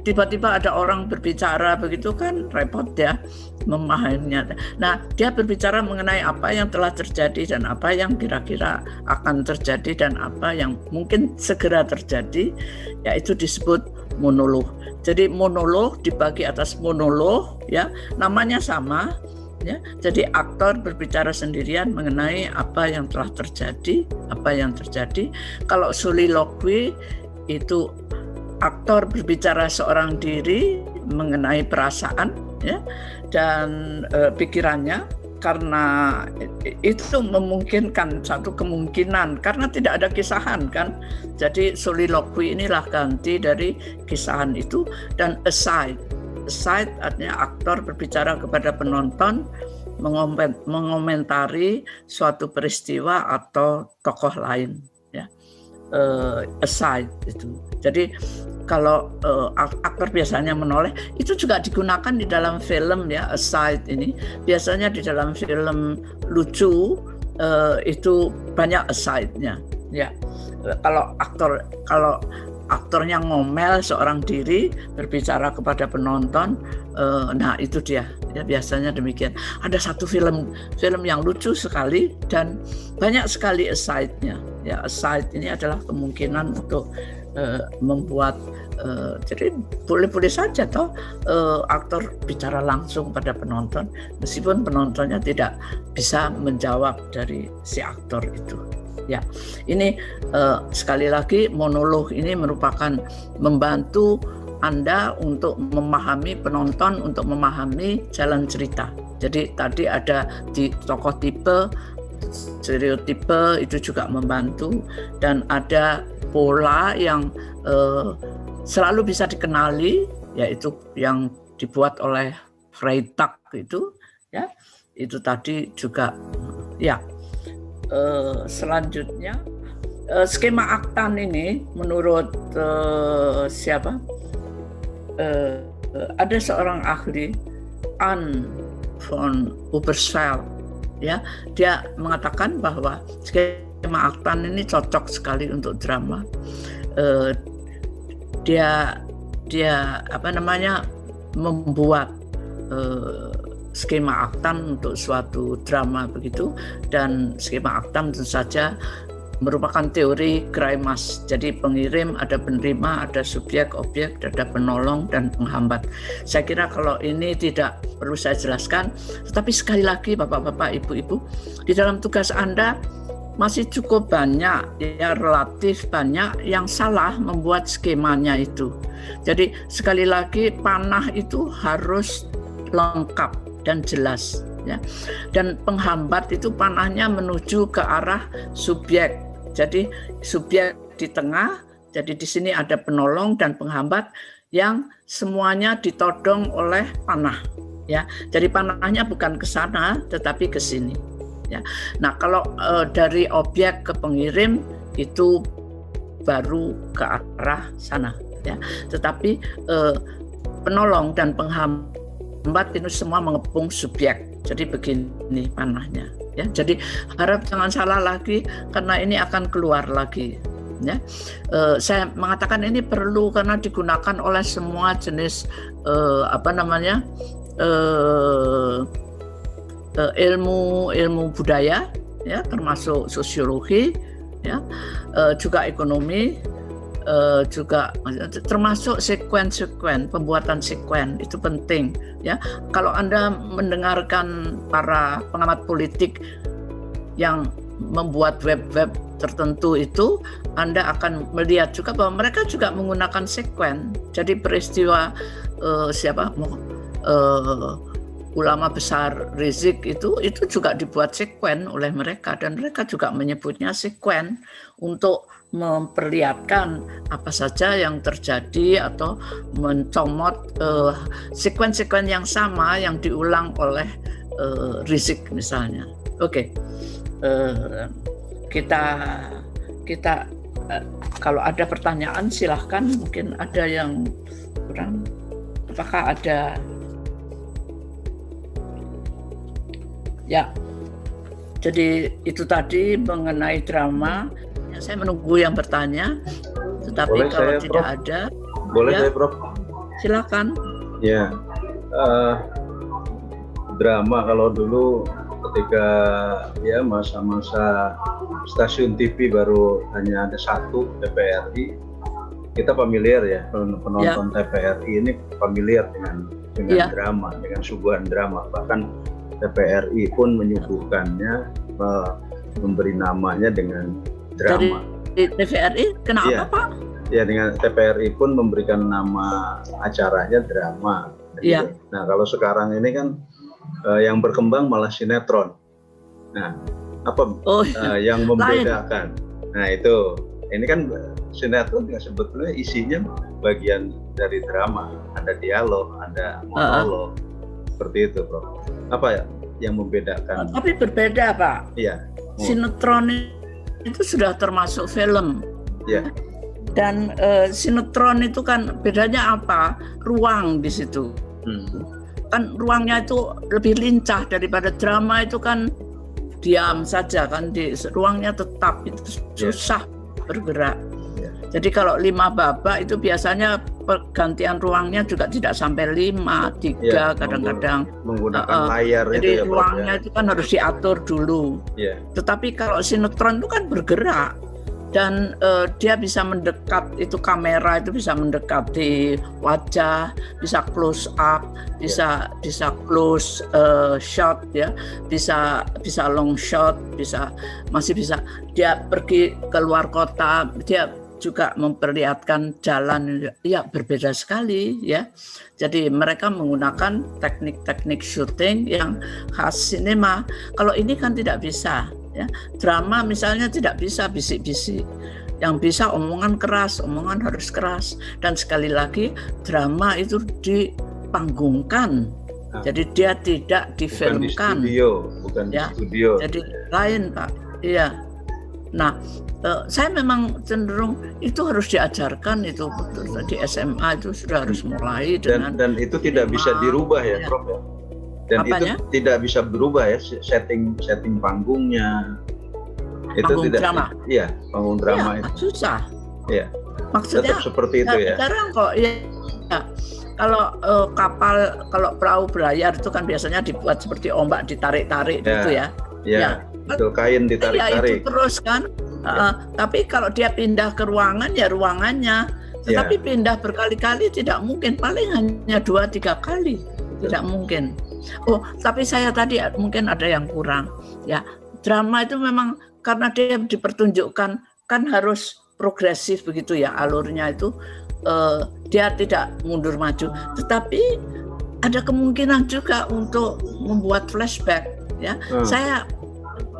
tiba-tiba ada orang berbicara begitu kan repot ya memahaminya. Nah, dia berbicara mengenai apa yang telah terjadi dan apa yang kira-kira akan terjadi dan apa yang mungkin segera terjadi, yaitu disebut monolog. Jadi monolog dibagi atas monolog ya, namanya sama ya. Jadi aktor berbicara sendirian mengenai apa yang telah terjadi, apa yang terjadi. Kalau soliloquy itu aktor berbicara seorang diri mengenai perasaan ya dan pikirannya, karena itu memungkinkan satu kemungkinan karena tidak ada kisahan kan. Jadi soliloquy inilah ganti dari kisahan itu. Dan aside artinya aktor berbicara kepada penonton mengomentari suatu peristiwa atau tokoh lain ya. Aside itu. Jadi kalau aktor biasanya menoleh, itu juga digunakan di dalam film ya. Aside ini biasanya di dalam film lucu itu banyak aside-nya ya. Kalau aktornya ngomel seorang diri berbicara kepada penonton, nah itu dia ya, biasanya demikian. Ada satu film yang lucu sekali dan banyak sekali aside-nya ya. Aside ini adalah kemungkinan untuk membuat jadi boleh-boleh saja toh aktor bicara langsung pada penonton meskipun penontonnya tidak bisa menjawab dari si aktor itu ya. Ini sekali lagi monolog ini merupakan membantu Anda untuk memahami penonton, untuk memahami jalan cerita. Jadi tadi ada di tokoh tipe, stereotipe itu juga membantu, dan ada pola yang selalu bisa dikenali, yaitu yang dibuat oleh Freytag itu ya. Itu tadi juga Ya, selanjutnya skema Aktan ini menurut siapa? Ada seorang ahli, Anne von Ubersfeld, ya, dia mengatakan bahwa skema Aktan ini cocok sekali untuk drama. Dia membuat skema Aktan untuk suatu drama begitu, dan skema Aktan tentu saja merupakan teori Greimas. Jadi pengirim, ada penerima, ada subjek, objek, ada penolong dan penghambat. Saya kira kalau ini tidak perlu saya jelaskan, tetapi sekali lagi Bapak-bapak, Ibu-ibu, di dalam tugas Anda masih cukup banyak, ya relatif banyak yang salah membuat skemanya itu. Jadi sekali lagi panah itu harus lengkap dan jelas, ya. Dan penghambat itu panahnya menuju ke arah subjek. Jadi subjek di tengah, jadi di sini ada penolong dan penghambat yang semuanya ditodong oleh panah, ya. Jadi panahnya bukan ke sana tetapi ke sini, ya. Nah, kalau dari objek ke pengirim itu baru ke arah sana, ya. Tetapi penolong dan penghambat itu semua mengepung subjek. Jadi begini panahnya, ya. Jadi harap jangan salah lagi karena ini akan keluar lagi, ya. Saya mengatakan ini perlu karena digunakan oleh semua jenis ilmu budaya, ya, termasuk sosiologi, ya, juga ekonomi, juga termasuk sekuen pembuatan sekuen itu penting, ya. Kalau Anda mendengarkan para pengamat politik yang membuat web-web tertentu itu, Anda akan melihat juga bahwa mereka juga menggunakan sekuen. Jadi peristiwa ulama besar Rizik itu juga dibuat sekuen oleh mereka, dan mereka juga menyebutnya sekuen untuk memperlihatkan apa saja yang terjadi atau mencomot sekuen-sekuen yang sama yang diulang oleh Rizik misalnya. Oke. Kita kalau ada pertanyaan silahkan, mungkin ada yang kurang. Apakah ada? Ya, jadi itu tadi mengenai drama. Saya menunggu yang bertanya, tetapi boleh kalau tidak Prof. Ada, boleh ya, saya Prof. Silakan. Ya, drama kalau dulu ketika ya masa-masa stasiun TV baru hanya ada satu, TVRI, kita familiar ya, penonton ya. TVRI ini familiar dengan ya. Drama, dengan suguhan drama, bahkan TVRI pun menyuguhkannya, memberi namanya dengan drama. Dari TVRI kenapa ya, Pak? Ya, dengan TVRI pun memberikan nama acaranya drama. Ya. Nah, kalau sekarang ini kan yang berkembang malah sinetron. Nah, apa yang membedakan? Nah, itu. Ini kan sinetron yang sebetulnya isinya bagian dari drama, ada dialog, ada monolog, seperti itu, Prof. Apa ya yang membedakan? Tapi berbeda, Pak. Iya. Sinetron itu sudah termasuk film. Iya. Dan sinetron itu kan bedanya apa? Ruang di situ. Kan ruangnya itu lebih lincah daripada drama itu kan diam saja kan, di ruangnya tetap, itu susah bergerak. Jadi kalau 5 babak itu biasanya pergantian ruangnya juga tidak sampai 5, 3 kadang-kadang menggunakan layar. Jadi itu ruangnya itu kan harus diatur dulu. Tetapi kalau sinetron itu kan bergerak, dan dia bisa mendekat, itu kamera itu bisa mendekati wajah, bisa close up, bisa close shot, ya, bisa long shot, masih bisa dia pergi ke luar kota, dia juga memperlihatkan jalan, ya berbeda sekali, ya. Jadi mereka menggunakan teknik-teknik syuting yang khas sinema. Kalau ini kan tidak bisa, ya. Drama misalnya tidak bisa bisik-bisik. Yang bisa omongan keras, omongan harus keras. Dan sekali lagi drama itu dipanggungkan. Jadi dia tidak difilmkan. Bukan di studio. Jadi lain, Pak. Iya. Nah, saya memang cenderung itu harus diajarkan, itu di SMA itu sudah harus mulai dengan dan itu tidak bisa dirubah ya, Prof ya. Dan apanya? itu tidak bisa berubah ya, setting panggungnya. Panggung Itu tidak. drama. Iya, panggung drama Ya, itu. susah. Iya. Maksudnya Tetap seperti itu ya. jarang kok. Ya. Kalau kapal, kalau perahu berlayar itu kan biasanya dibuat seperti ombak, ditarik-tarik gitu ya. Ya, itu kain Ya ditarik-tarik. itu terus kan. Tapi kalau dia pindah ke ruangan ya ruangannya. Tetapi pindah berkali-kali tidak mungkin. Paling hanya 2-3 kali. Tidak mungkin. Oh, tapi saya tadi mungkin ada yang kurang. Ya, drama itu memang karena dia dipertunjukkan kan harus progresif begitu ya alurnya itu. Dia tidak mundur maju. Tetapi ada kemungkinan juga untuk membuat flashback. Ya, saya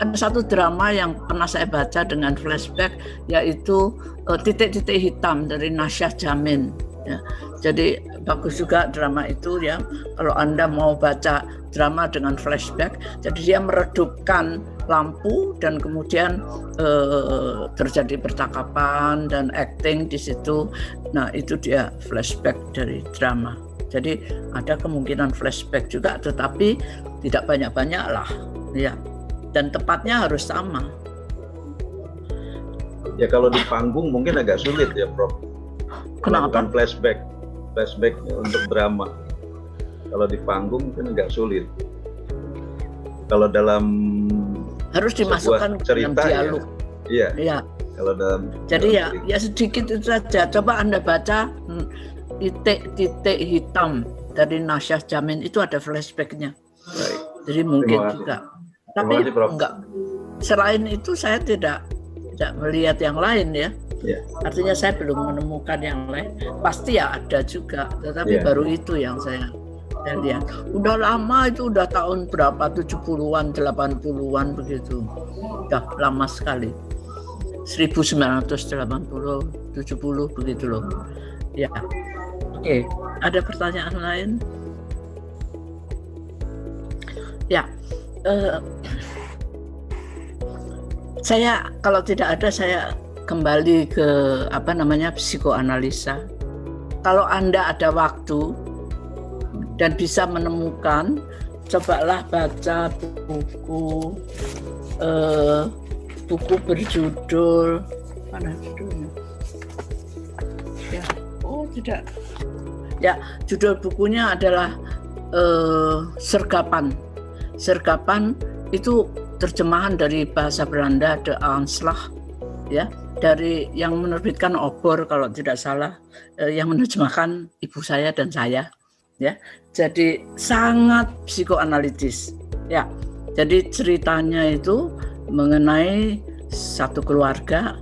ada satu drama yang pernah saya baca dengan flashback, yaitu Titik-Titik Hitam dari Nasyah Jamin. Ya. Jadi bagus juga drama itu ya. Kalau Anda mau baca drama dengan flashback, jadi dia meredupkan lampu dan kemudian terjadi percakapan dan acting di situ. Nah itu dia flashback dari drama. Jadi ada kemungkinan flashback juga, tetapi tidak banyak-banyak lah. Ya. Dan tepatnya harus sama. Ya kalau di panggung mungkin agak sulit ya, Prof. Kenapa? Melakukan flashback untuk drama. Kalau di panggung mungkin agak sulit. Kalau dalam harus dimasukkan cerita dalam dialog. Iya. Iya. Kalau dalam jadi ya sedikit itu saja. Coba Anda baca Titik-Titik Hitam dari Nasyah Jamin, itu ada flashbacknya. Baik. Jadi mungkin juga. Tapi enggak. Selain itu saya tidak melihat yang lain ya. Ya. Artinya saya belum menemukan yang lain. Pasti ya ada juga, tetapi baru itu yang saya lihat. Udah lama itu, udah tahun berapa, 70-an, 80-an begitu. Udah lama sekali. 1980, 70 begitu loh. Ya. Oke, ada pertanyaan lain? Ya. Saya kalau tidak ada, saya kembali ke psikoanalisa. Kalau Anda ada waktu dan bisa menemukan, cobalah baca buku berjudul, mana judulnya? Ya, oh tidak. Ya, judul bukunya adalah Sergapan. Sergapan itu terjemahan dari bahasa Belanda, De Aanslag, ya, dari yang menerbitkan Obor kalau tidak salah, yang menerjemahkan ibu saya dan saya, ya. Jadi sangat psikoanalitis, ya. Jadi ceritanya itu mengenai satu keluarga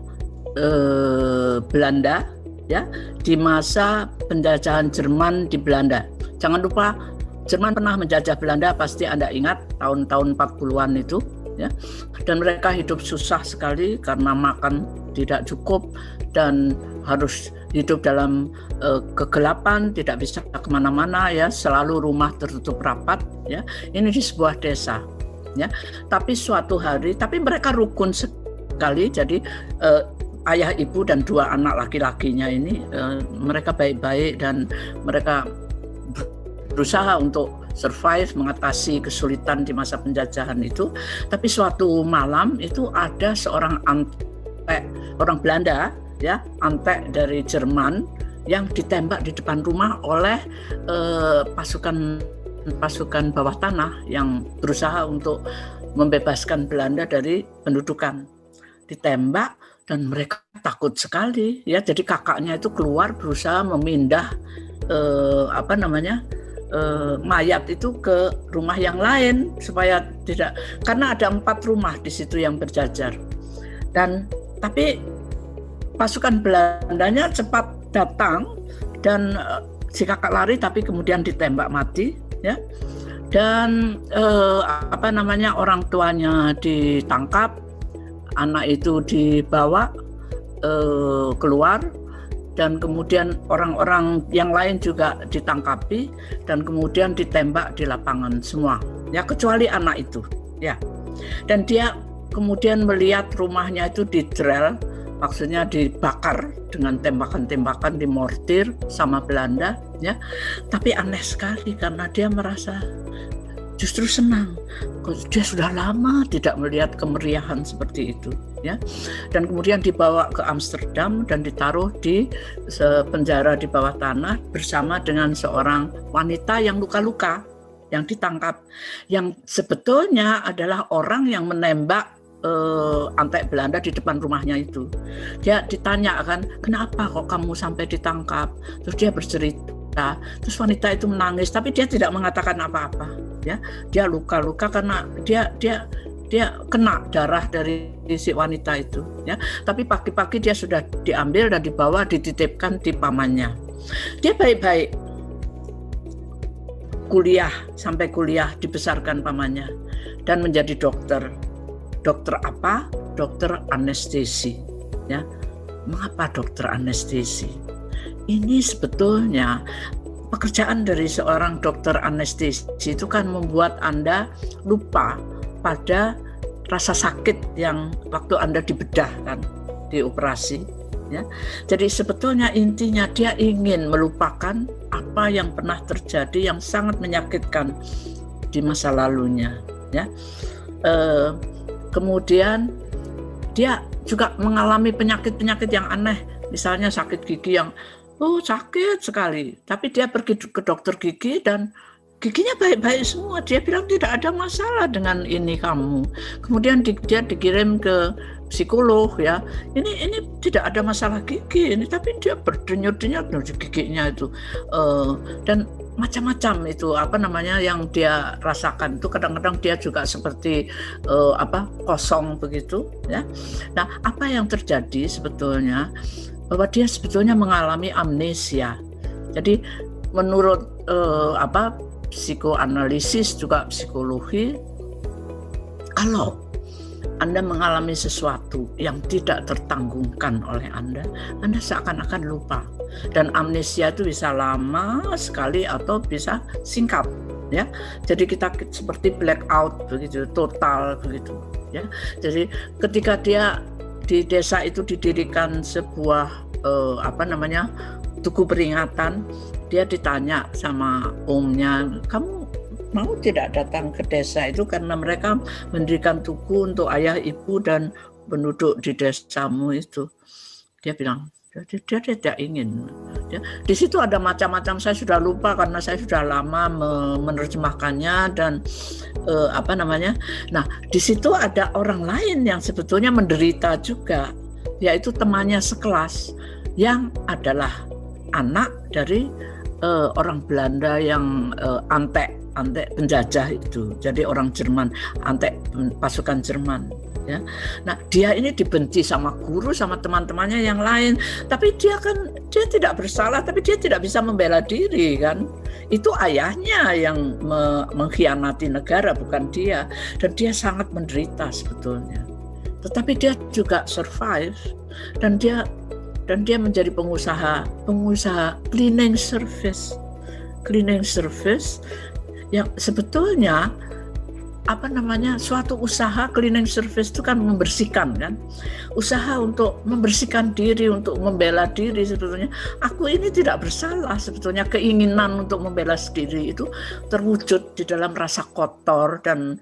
Belanda, ya, di masa penjajahan Jerman di Belanda. Jangan lupa Jerman pernah menjajah Belanda, pasti Anda ingat tahun-tahun 40-an itu, ya. Dan mereka hidup susah sekali karena makan tidak cukup dan harus hidup dalam kegelapan, tidak bisa kemana-mana, ya, selalu rumah tertutup rapat, ya. Ini di sebuah desa, ya. Tapi suatu hari, tapi mereka rukun sekali, jadi ayah, ibu dan 2 anak laki-lakinya ini mereka baik-baik dan mereka berusaha untuk survive, mengatasi kesulitan di masa penjajahan itu. Tapi suatu malam itu ada seorang antek, orang Belanda, ya, antek dari Jerman yang ditembak di depan rumah oleh pasukan bawah tanah yang berusaha untuk membebaskan Belanda dari pendudukan. Ditembak dan mereka takut sekali, ya. Jadi kakaknya itu keluar berusaha memindah mayat itu ke rumah yang lain supaya tidak, karena ada 4 rumah di situ yang berjajar. Dan tapi pasukan Belandanya cepat datang dan si kakak lari tapi kemudian ditembak mati, ya. Dan orang tuanya ditangkap, anak itu dibawa keluar. Dan kemudian orang-orang yang lain juga ditangkapi dan kemudian ditembak di lapangan semua, ya, kecuali anak itu, ya. Dan dia kemudian melihat rumahnya itu didrel, maksudnya dibakar dengan tembakan-tembakan di mortir sama Belanda, ya. Tapi aneh sekali karena dia merasa justru senang. Dia sudah lama tidak melihat kemeriahan seperti itu, ya. Dan kemudian dibawa ke Amsterdam dan ditaruh di penjara di bawah tanah bersama dengan seorang wanita yang luka-luka, yang ditangkap, yang sebetulnya adalah orang yang menembak antek Belanda di depan rumahnya itu. Dia ditanya kan, kenapa kok kamu sampai ditangkap? Terus dia bercerita. Terus wanita itu menangis, tapi dia tidak mengatakan apa-apa. Ya, dia luka-luka karena dia kena darah dari si wanita itu. Ya, tapi pagi-pagi dia sudah diambil dan dibawa dititipkan di pamannya. Dia baik-baik sampai kuliah dibesarkan pamannya dan menjadi dokter. Dokter apa? Dokter anestesi. Ya, mengapa dokter anestesi? Ini sebetulnya pekerjaan dari seorang dokter anestesi itu kan membuat Anda lupa pada rasa sakit yang waktu Anda dibedah kan, dioperasi. Ya, jadi sebetulnya intinya dia ingin melupakan apa yang pernah terjadi yang sangat menyakitkan di masa lalunya. Ya. Kemudian dia juga mengalami penyakit-penyakit yang aneh, misalnya sakit gigi yang sakit sekali, tapi dia pergi ke dokter gigi dan giginya baik-baik semua. Dia bilang tidak ada masalah dengan ini kamu. Kemudian dia dikirim ke psikolog, ya. Ini tidak ada masalah gigi ini, tapi dia berdenyut-denyut giginya itu dan macam-macam itu yang dia rasakan itu. Kadang-kadang dia juga seperti kosong begitu, ya. Nah, apa yang terjadi sebetulnya bahwa dia sebetulnya mengalami amnesia. Jadi menurut psikoanalisis juga psikologi, kalau Anda mengalami sesuatu yang tidak tertanggungkan oleh Anda seakan-akan lupa. Dan amnesia itu bisa lama sekali atau bisa singkat, ya. Jadi kita seperti blackout begitu, total begitu, ya. Jadi ketika dia di desa itu didirikan sebuah tugu peringatan, dia ditanya sama omnya, kamu mau tidak datang ke desa itu karena mereka mendirikan tugu untuk ayah, ibu, dan penduduk di desamu itu. Dia bilang, dia tidak ingin. Di situ ada macam-macam, saya sudah lupa karena saya sudah lama menerjemahkannya dan Nah, di situ ada orang lain yang sebetulnya menderita juga, yaitu temannya sekelas yang adalah anak dari orang Belanda yang antek penjajah itu. Jadi orang Jerman, antek pasukan Jerman. Ya. Nah, dia ini dibenci sama guru, sama teman-temannya yang lain, tapi dia tidak bersalah, tapi dia tidak bisa membela diri kan. Itu ayahnya yang mengkhianati negara, bukan dia, dan dia sangat menderita sebetulnya. Tetapi dia juga survive dan dia menjadi pengusaha cleaning service yang sebetulnya suatu usaha cleaning service itu kan membersihkan kan, usaha untuk membersihkan diri, untuk membela diri. Sebetulnya aku ini tidak bersalah, sebetulnya keinginan untuk membela diri itu terwujud di dalam rasa kotor dan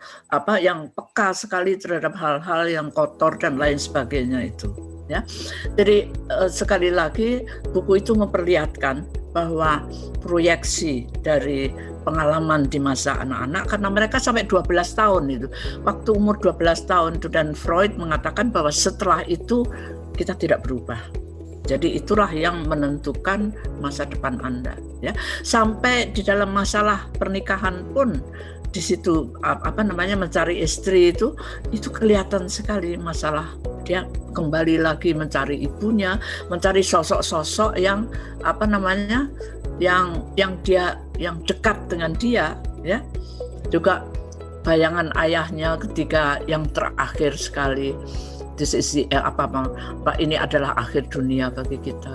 yang peka sekali terhadap hal-hal yang kotor dan lain sebagainya itu, ya. Jadi sekali lagi buku itu memperlihatkan bahwa proyeksi dari pengalaman di masa anak-anak, karena mereka sampai 12 tahun itu, waktu umur 12 tahun itu, dan Freud mengatakan bahwa setelah itu kita tidak berubah. Jadi itulah yang menentukan masa depan Anda, ya. Sampai di dalam masalah pernikahan pun di situ mencari istri itu kelihatan sekali masalah. Dia kembali lagi mencari ibunya, mencari sosok-sosok yang yang dekat dengan dia, ya. Juga bayangan ayahnya ketika yang terakhir sekali, ini adalah akhir dunia bagi kita.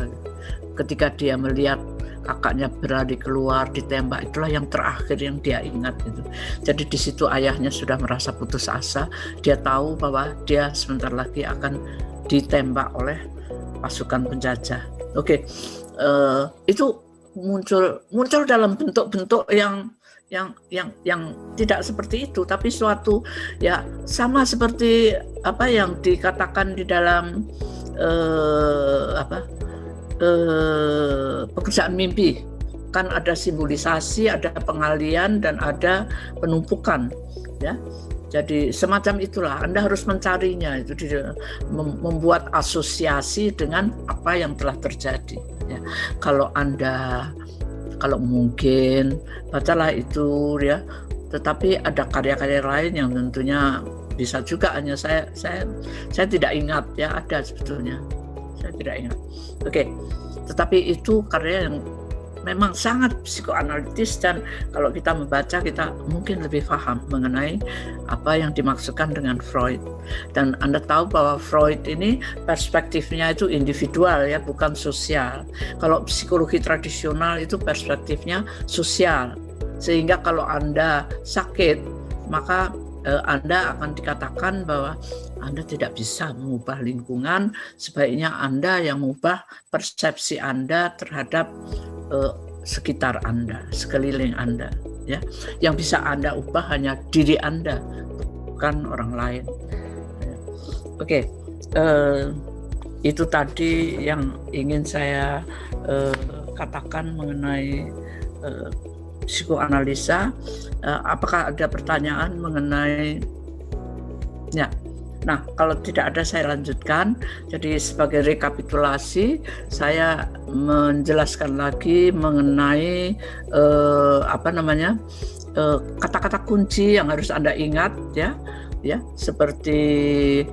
Ketika dia melihat kakaknya berlari keluar ditembak, itulah yang terakhir yang dia ingat itu. Jadi di situ ayahnya sudah merasa putus asa, dia tahu bahwa dia sebentar lagi akan ditembak oleh pasukan penjajah. Itu muncul dalam bentuk-bentuk yang tidak seperti itu, tapi suatu ya sama seperti apa yang dikatakan di dalam pekerjaan mimpi, kan ada simbolisasi, ada pengalian, dan ada penumpukan, ya. Jadi semacam itulah, Anda harus mencarinya, itu membuat asosiasi dengan apa yang telah terjadi, ya. Kalau mungkin bacalah itu, ya. Tetapi ada karya-karya lain yang tentunya bisa juga, hanya saya tidak ingat, ya, ada sebetulnya. Saya tidak ingat. Tetapi itu karya yang memang sangat psikoanalitis, dan kalau kita membaca kita mungkin lebih paham mengenai apa yang dimaksudkan dengan Freud. Dan Anda tahu bahwa Freud ini perspektifnya itu individual, ya, bukan sosial. Kalau psikologi tradisional itu perspektifnya sosial, sehingga kalau Anda sakit maka Anda akan dikatakan bahwa Anda tidak bisa mengubah lingkungan, sebaiknya Anda yang mengubah persepsi Anda terhadap sekitar Anda, sekeliling Anda, ya. Yang bisa Anda ubah hanya diri Anda, bukan orang lain. Itu tadi yang ingin saya katakan mengenai psikoanalisa. Apakah ada pertanyaan mengenai ya? Nah, kalau tidak ada saya lanjutkan. Jadi sebagai rekapitulasi, saya menjelaskan lagi mengenai kata-kata kunci yang harus Anda ingat, ya, seperti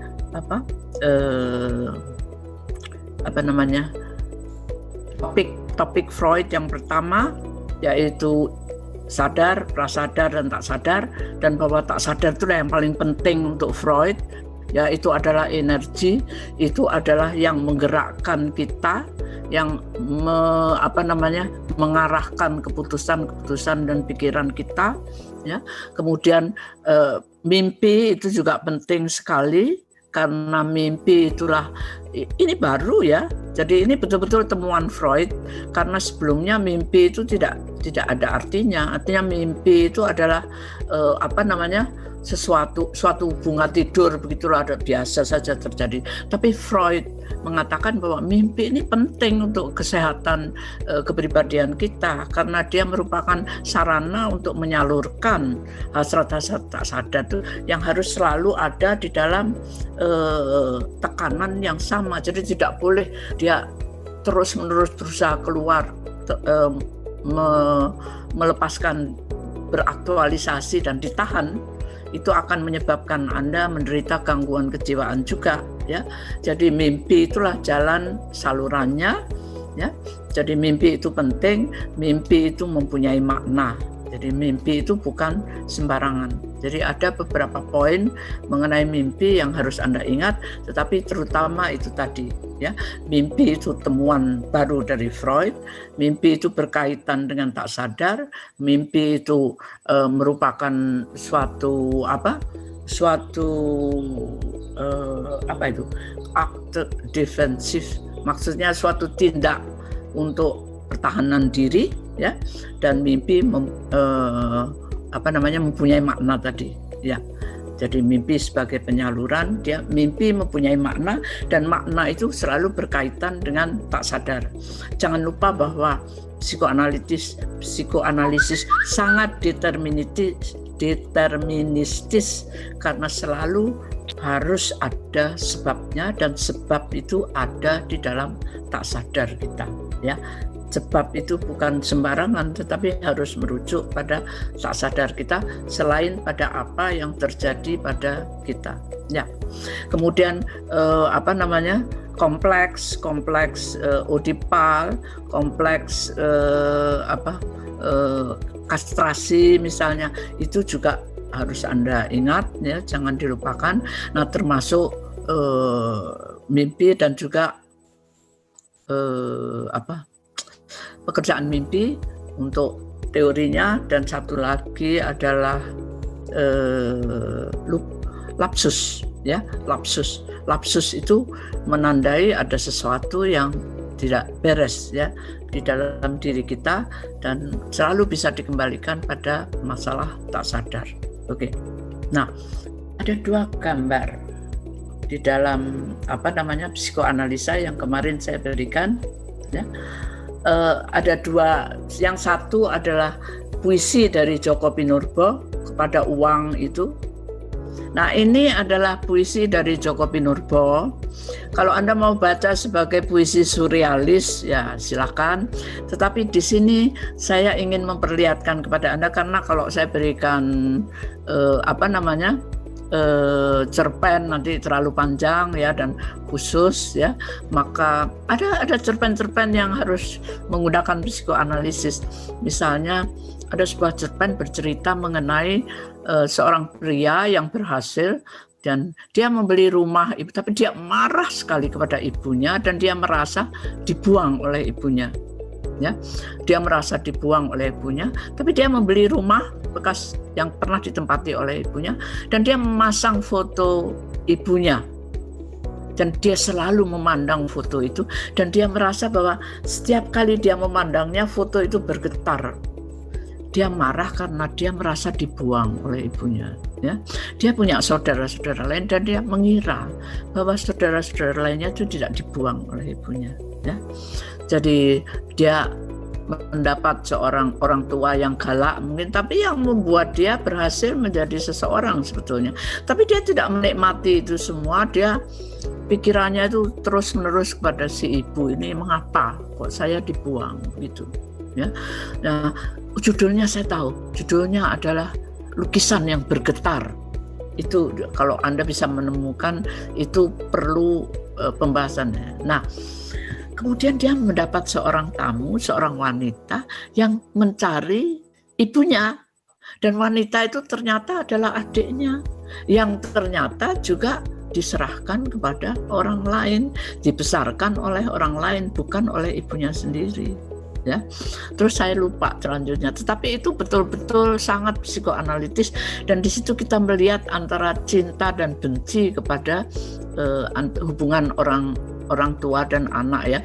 topik Freud yang pertama, yaitu sadar, prasadar, dan tak sadar, dan bahwa tak sadar itulah yang paling penting untuk Freud. Ya, itu adalah energi, itu adalah yang menggerakkan kita, yang mengarahkan keputusan dan pikiran kita, ya. Kemudian mimpi itu juga penting sekali, karena mimpi itulah, ini baru, ya. Jadi ini betul-betul temuan Freud, karena sebelumnya mimpi itu tidak ada artinya. Artinya mimpi itu adalah suatu bunga tidur, begitulah, ada biasa saja terjadi. Tapi Freud mengatakan bahwa mimpi ini penting untuk kesehatan kepribadian kita, karena dia merupakan sarana untuk menyalurkan hasrat-hasrat tak sadar itu yang harus selalu ada di dalam tekanan yang sama. Jadi tidak boleh dia terus-menerus berusaha keluar, melepaskan, beraktualisasi dan ditahan. Itu akan menyebabkan Anda menderita gangguan kejiwaan juga, ya. Jadi mimpi itulah jalan salurannya, ya. Jadi mimpi itu penting, mimpi itu mempunyai makna. Jadi mimpi itu bukan sembarangan. Jadi ada beberapa poin mengenai mimpi yang harus Anda ingat, tetapi terutama itu tadi, ya. Mimpi itu temuan baru dari Freud, mimpi itu berkaitan dengan tak sadar, mimpi itu merupakan suatu akte defensif, maksudnya suatu tindak untuk pertahanan diri, ya. Dan mimpi mempunyai makna tadi, ya. Jadi mimpi sebagai penyaluran, mimpi mempunyai makna, dan makna itu selalu berkaitan dengan tak sadar. Jangan lupa bahwa psikoanalisis sangat deterministis, karena selalu harus ada sebabnya, dan sebab itu ada di dalam tak sadar kita, ya. Sebab itu bukan sembarangan, tetapi harus merujuk pada tak sadar kita, selain pada apa yang terjadi pada kita, ya. Kemudian kompleks Oedipal, kompleks kastrasi misalnya, itu juga harus Anda ingat, ya, jangan dilupakan. Nah, termasuk mimpi dan juga pekerjaan mimpi untuk teorinya, dan satu lagi adalah lapsus, ya, lapsus. Lapsus itu menandai ada sesuatu yang tidak beres, ya, di dalam diri kita, dan selalu bisa dikembalikan pada masalah tak sadar. Oke. Nah, ada 2 gambar di dalam psikoanalisa yang kemarin saya berikan, ya. Ada 2, yang satu adalah puisi dari Djoko Pinurbo kepada uang itu. Nah, ini adalah puisi dari Djoko Pinurbo. Kalau Anda mau baca sebagai puisi surrealis, ya silakan. Tetapi di sini saya ingin memperlihatkan kepada Anda, karena kalau saya berikan cerpen nanti terlalu panjang, ya, dan khusus, ya, maka ada cerpen-cerpen yang harus menggunakan psikoanalisis. Misalnya ada sebuah cerpen bercerita mengenai seorang pria yang berhasil, dan dia membeli rumah, tapi dia marah sekali kepada ibunya, dan dia merasa dibuang oleh ibunya. Ya, dia merasa dibuang oleh ibunya, tapi dia membeli rumah bekas yang pernah ditempati oleh ibunya, dan dia memasang foto ibunya, dan dia selalu memandang foto itu, dan dia merasa bahwa setiap kali dia memandangnya, foto itu bergetar. Dia marah karena dia merasa dibuang oleh ibunya. Ya, dia punya saudara-saudara lain, dan dia mengira bahwa saudara-saudara lainnya itu tidak dibuang oleh ibunya. Ya. Jadi dia mendapat seorang orang tua yang galak mungkin, tapi yang membuat dia berhasil menjadi seseorang sebetulnya. Tapi dia tidak menikmati itu semua, dia pikirannya itu terus-menerus kepada si ibu ini, mengapa kok saya dibuang gitu, ya. Nah, judulnya saya tahu, judulnya adalah Lukisan yang Bergetar. Itu kalau Anda bisa menemukan, itu perlu pembahasannya. Nah, kemudian dia mendapat seorang tamu, seorang wanita yang mencari ibunya, dan wanita itu ternyata adalah adiknya yang ternyata juga diserahkan kepada orang lain, dibesarkan oleh orang lain, bukan oleh ibunya sendiri. Ya, terus saya lupa selanjutnya, tetapi itu betul-betul sangat psikoanalitis, dan di situ kita melihat antara cinta dan benci kepada hubungan orang tua dan anak, ya.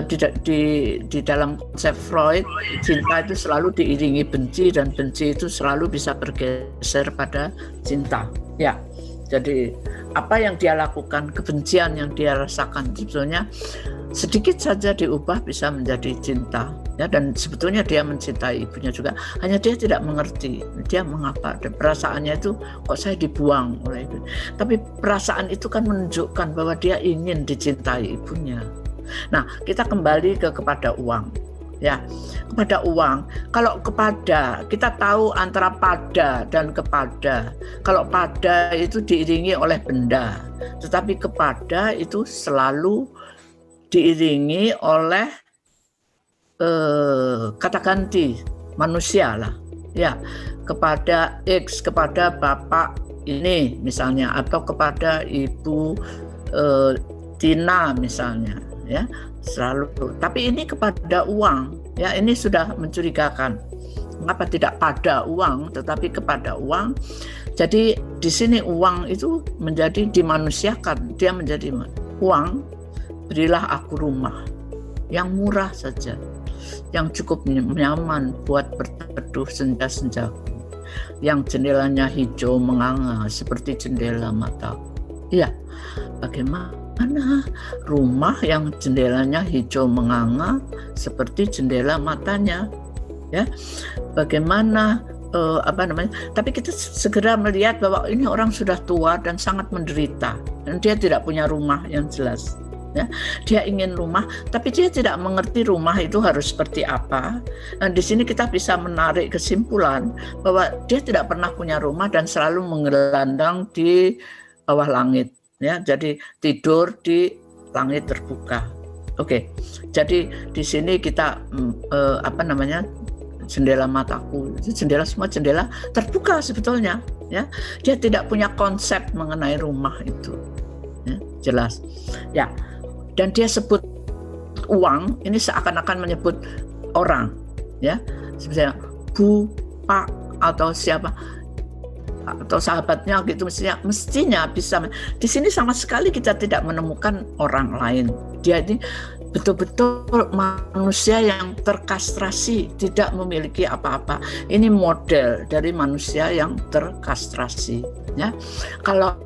Di dalam konsep Freud, cinta itu selalu diiringi benci, dan benci itu selalu bisa bergeser pada cinta, ya. Jadi apa yang dia lakukan, kebencian yang dia rasakan, sebetulnya sedikit saja diubah bisa menjadi cinta, ya. Dan sebetulnya dia mencintai ibunya juga, hanya dia tidak mengerti dia mengapa, dan perasaannya itu kok saya dibuang oleh ibu. Tapi perasaan itu kan menunjukkan bahwa dia ingin dicintai ibunya. Nah, kita kembali kepada uang, ya. Kepada uang, kalau kepada, kita tahu antara pada dan kepada. Kalau pada itu diiringi oleh benda, tetapi kepada itu selalu diiringi oleh kata ganti manusia lah, ya. Kepada X, kepada bapak ini misalnya, atau kepada ibu Tina misalnya, ya, selalu. Tapi ini kepada uang, ya, ini sudah mencurigakan. Mengapa tidak pada uang tetapi kepada uang? Jadi di sini uang itu menjadi dimanusiakan, dia menjadi uang. Berilah aku rumah yang murah saja, yang cukup nyaman buat berteduh senja-senjaku, yang jendelanya hijau menganga seperti jendela mataku. Iya, bagaimana rumah yang jendelanya hijau menganga seperti jendela matanya, ya? Bagaimana tapi kita segera melihat bahwa ini orang sudah tua dan sangat menderita, dan dia tidak punya rumah yang jelas. Ya, dia ingin rumah, tapi dia tidak mengerti rumah itu harus seperti apa. Dan di sini kita bisa menarik kesimpulan bahwa dia tidak pernah punya rumah dan selalu menggelandang di bawah langit. Ya, jadi tidur di langit terbuka. Oke, jadi di sini kita jendela mataku, jendela, semua jendela terbuka sebetulnya. Ya, dia tidak punya konsep mengenai rumah itu. Ya, jelas. Ya. Dan dia sebut uang, ini seakan-akan menyebut orang, ya, misalnya Bu, Pak, atau siapa, atau sahabatnya gitu, mestinya bisa. Di sini sama sekali kita tidak menemukan orang lain. Dia ini betul-betul manusia yang terkastrasi, tidak memiliki apa-apa. Ini model dari manusia yang terkastrasi, ya. Kalau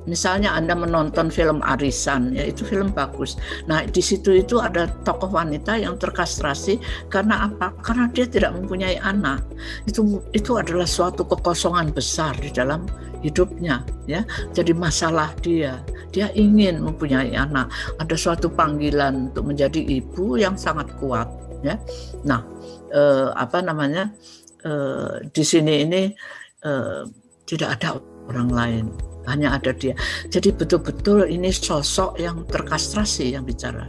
misalnya Anda menonton film Arisan, ya itu film bagus. Nah, di situ itu ada tokoh wanita yang terkastrasi karena apa? Karena dia tidak mempunyai anak. Itu adalah suatu kekosongan besar di dalam hidupnya, ya. Jadi masalah dia ingin mempunyai anak. Ada suatu panggilan untuk menjadi ibu yang sangat kuat, ya. Nah, di sini ini tidak ada orang lain, hanya ada dia. Jadi betul-betul ini sosok yang terkastrasi yang bicara.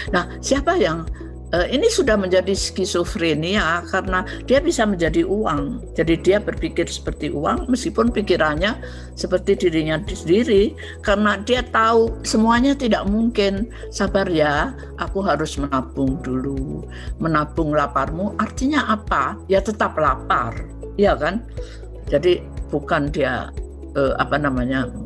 Nah, siapa yang ini sudah menjadi skizofrenia karena dia bisa menjadi uang. Jadi dia berpikir seperti uang meskipun pikirannya seperti dirinya sendiri, karena dia tahu semuanya tidak mungkin. Sabar ya, aku harus menabung dulu. Menabung laparmu artinya apa? Ya tetap lapar, ya kan? Jadi bukan dia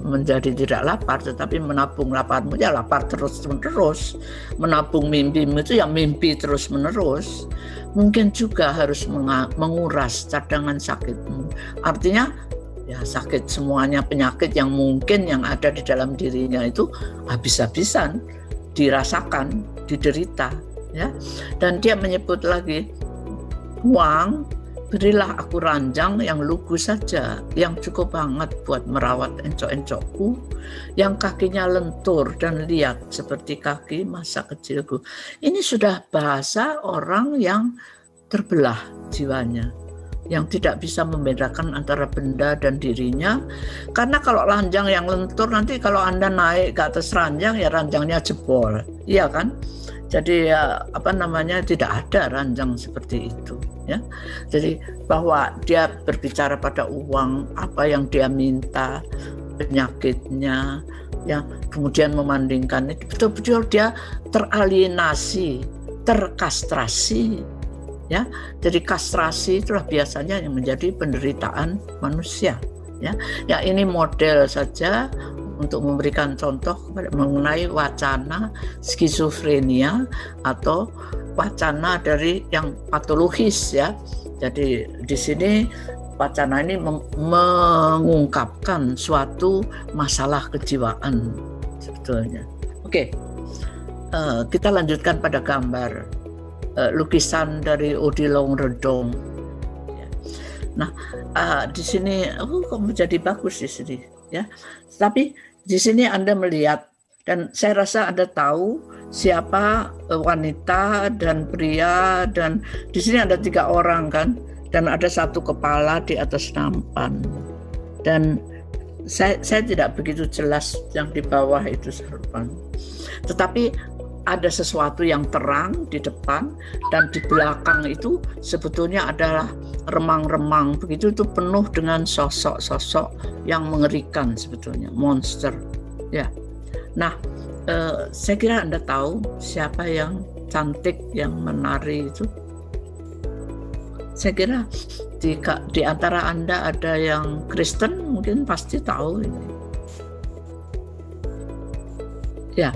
menjadi tidak lapar, tetapi menabung laparmu ya lapar terus-menerus. Menabung mimpimu itu ya mimpi terus-menerus. Mungkin juga harus menguras cadangan sakitmu. Artinya ya sakit semuanya, penyakit yang mungkin yang ada di dalam dirinya itu habis-habisan dirasakan, diderita, ya. Dan dia menyebut lagi, uang, berilah aku ranjang yang lugu saja, yang cukup banget buat merawat encok-encokku, yang kakinya lentur dan liat seperti kaki masa kecilku. Ini sudah bahasa orang yang terbelah jiwanya, yang tidak bisa membedakan antara benda dan dirinya. Karena kalau ranjang yang lentur, nanti kalau Anda naik ke atas ranjang, ya ranjangnya jebol, iya kan? Jadi ya tidak ada ranjang seperti itu, ya. Jadi bahwa dia berbicara pada uang, apa yang dia minta, penyakitnya, ya, kemudian memandingkan itu, betul-betul dia teralienasi, terkastrasi, ya. Jadi kastrasi itulah biasanya yang menjadi penderitaan manusia, ya. Ya, ini model saja untuk memberikan contoh mengenai wacana skizofrenia atau wacana dari yang patologis, ya. Jadi di sini wacana ini mengungkapkan suatu masalah kejiwaan sebetulnya. Oke, kita lanjutkan pada gambar lukisan dari Odilon Redon. Nah, di sini kok menjadi bagus di sini, ya. Tapi di sini Anda melihat, dan saya rasa Anda tahu siapa wanita dan pria, dan di sini ada 3 orang kan, dan ada 1 kepala di atas nampan. Dan saya tidak begitu jelas yang di bawah itu serupan. Tetapi ada sesuatu yang terang di depan, dan di belakang itu sebetulnya adalah remang-remang begitu, itu penuh dengan sosok-sosok yang mengerikan sebetulnya, monster, ya. Nah, saya kira Anda tahu siapa yang cantik, yang menari itu. Saya kira di antara Anda ada yang Kristen, mungkin pasti tahu ini. Ya.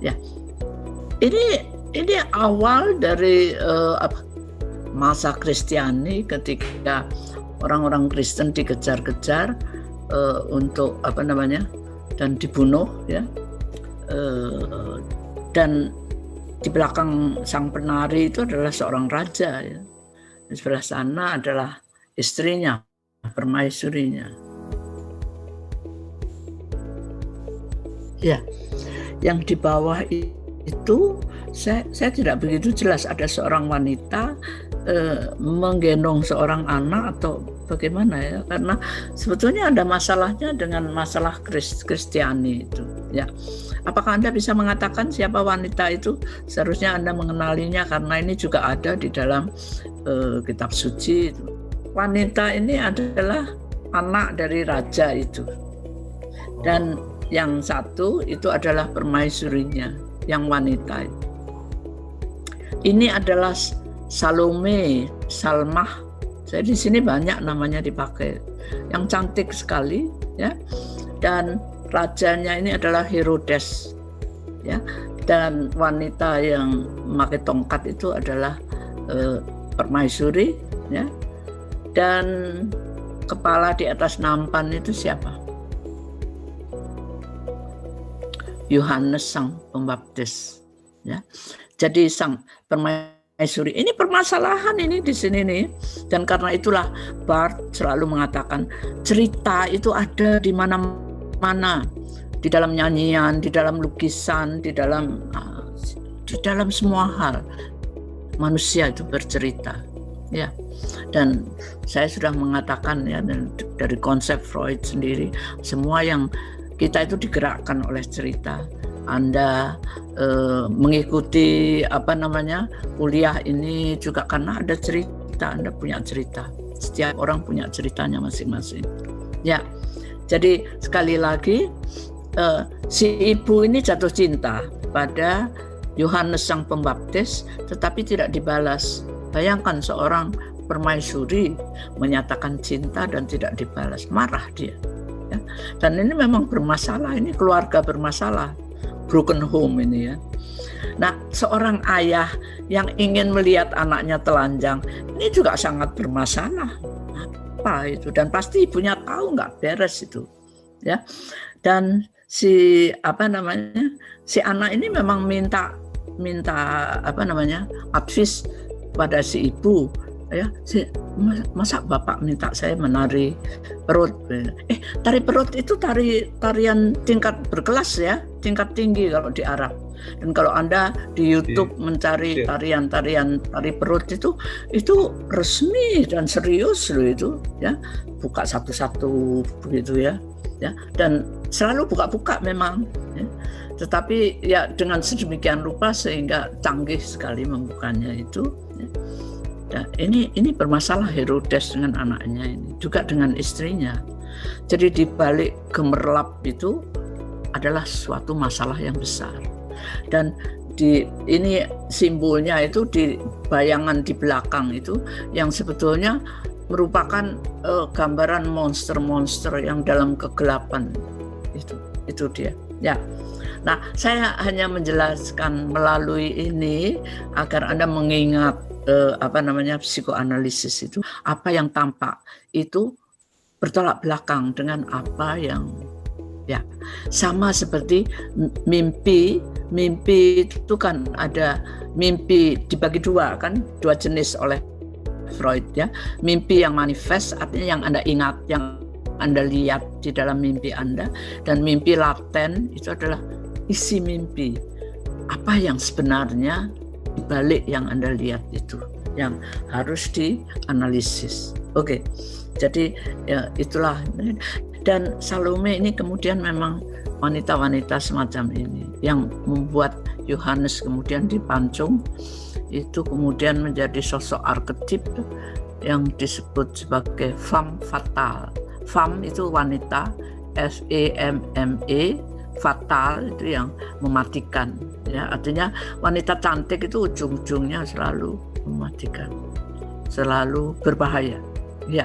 Ya, ini awal dari masa Kristiani, ketika orang-orang Kristen dikejar-kejar untuk dan dibunuh, ya. Dan di belakang sang penari itu adalah seorang raja, ya. Di sebelah sana adalah istrinya, permaisurinya. Ya. Yang di bawah itu saya tidak begitu jelas, ada seorang wanita menggendong seorang anak atau bagaimana, ya, karena sebetulnya ada masalahnya dengan masalah Kristiani itu, ya. Apakah Anda bisa mengatakan siapa wanita itu? Seharusnya Anda mengenalinya karena ini juga ada di dalam kitab suci itu. Wanita ini adalah anak dari raja itu, dan yang satu itu adalah permaisurinya, yang wanita. ini adalah Salome, Salmah. Saya di sini banyak namanya dipakai, yang cantik sekali, ya. Dan rajanya ini adalah Herodes, ya. Dan wanita yang memakai tongkat itu adalah permaisuri, ya. Dan kepala di atas nampan itu siapa? Yohanes Sang Pembaptis, ya. Jadi sang permaisuri ini permasalahan ini di sini nih, dan karena itulah Barth selalu mengatakan cerita itu ada di mana-mana, di dalam nyanyian, di dalam lukisan, di dalam semua hal manusia itu bercerita, ya. Dan saya sudah mengatakan ya dari konsep Freud sendiri, semua yang kita itu digerakkan oleh cerita. Anda mengikuti kuliah ini juga karena ada cerita, Anda punya cerita. Setiap orang punya ceritanya masing-masing. Ya, jadi sekali lagi si ibu ini jatuh cinta pada Yohanes Sang Pembaptis, tetapi tidak dibalas. Bayangkan seorang permaisuri menyatakan cinta dan tidak dibalas, marah dia. Ya. Dan ini memang bermasalah, ini keluarga bermasalah. Broken home ini ya. Nah, seorang ayah yang ingin melihat anaknya telanjang ini juga sangat bermasalah. Apa itu? Dan pasti ibunya tahu nggak beres itu, ya. Dan si anak ini memang minta advice pada si ibu, ya. Masa bapak minta saya menari perut? Tari perut itu tarian tingkat berkelas ya, tingkat tinggi kalau di Arab. Dan kalau Anda di YouTube mencari tarian tari perut itu resmi dan serius loh itu, ya. Buka satu-satu begitu ya. Ya, dan selalu buka-buka memang, ya. Tetapi ya dengan sedemikian rupa sehingga canggih sekali membukanya itu, ya. Nah, ini bermasalah Herodes dengan anaknya ini, juga dengan istrinya. Jadi di balik gemerlap itu adalah suatu masalah yang besar. Dan ini simbolnya itu di bayangan di belakang itu yang sebetulnya merupakan gambaran monster-monster yang dalam kegelapan itu dia. Ya. Nah, saya hanya menjelaskan melalui ini agar Anda mengingat psikoanalisis itu, apa yang tampak itu bertolak belakang dengan apa yang ya sama seperti mimpi itu kan ada mimpi dibagi dua kan, dua jenis oleh Freud ya. Mimpi yang manifest artinya yang Anda ingat, yang Anda lihat di dalam mimpi Anda, dan mimpi laten itu adalah isi mimpi. Apa yang sebenarnya di balik yang Anda lihat itu yang harus dianalisis. Oke. Jadi ya itulah. Dan Salome ini kemudian memang wanita-wanita semacam ini yang membuat Yohanes kemudian dipancung, itu kemudian menjadi sosok arketip yang disebut sebagai femme fatale. Femme itu wanita, F-E-M-M-E, fatal itu yang mematikan, ya. Artinya wanita cantik itu ujung-ujungnya selalu mematikan, selalu berbahaya, ya.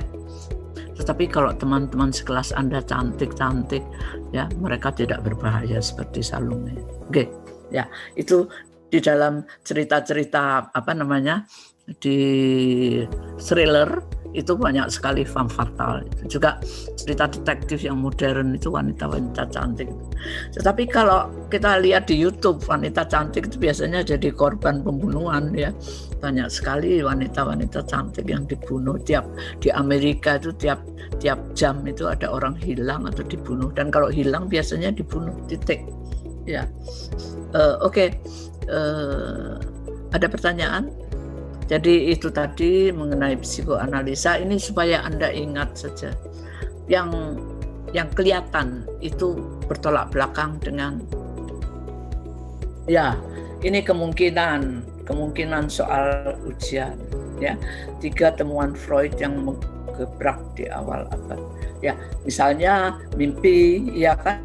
Tetapi kalau teman-teman sekelas Anda cantik-cantik, ya, mereka tidak berbahaya seperti Salome. Oke, ya, itu di dalam cerita-cerita di thriller itu banyak sekali femme fatale. Itu juga cerita detektif yang modern itu wanita-wanita cantik. Tetapi kalau kita lihat di YouTube, wanita cantik itu biasanya jadi korban pembunuhan ya. Banyak sekali wanita-wanita cantik yang dibunuh. Di Amerika itu tiap jam itu ada orang hilang atau dibunuh, dan kalau hilang biasanya dibunuh, titik. Ya. Oke. Ada pertanyaan? Jadi itu tadi mengenai psikoanalisa, ini supaya Anda ingat saja. Yang kelihatan itu bertolak belakang dengan, ya, ini kemungkinan soal ujian, ya. 3 temuan Freud yang menggebrak di awal abad. Ya, misalnya mimpi, ya kan?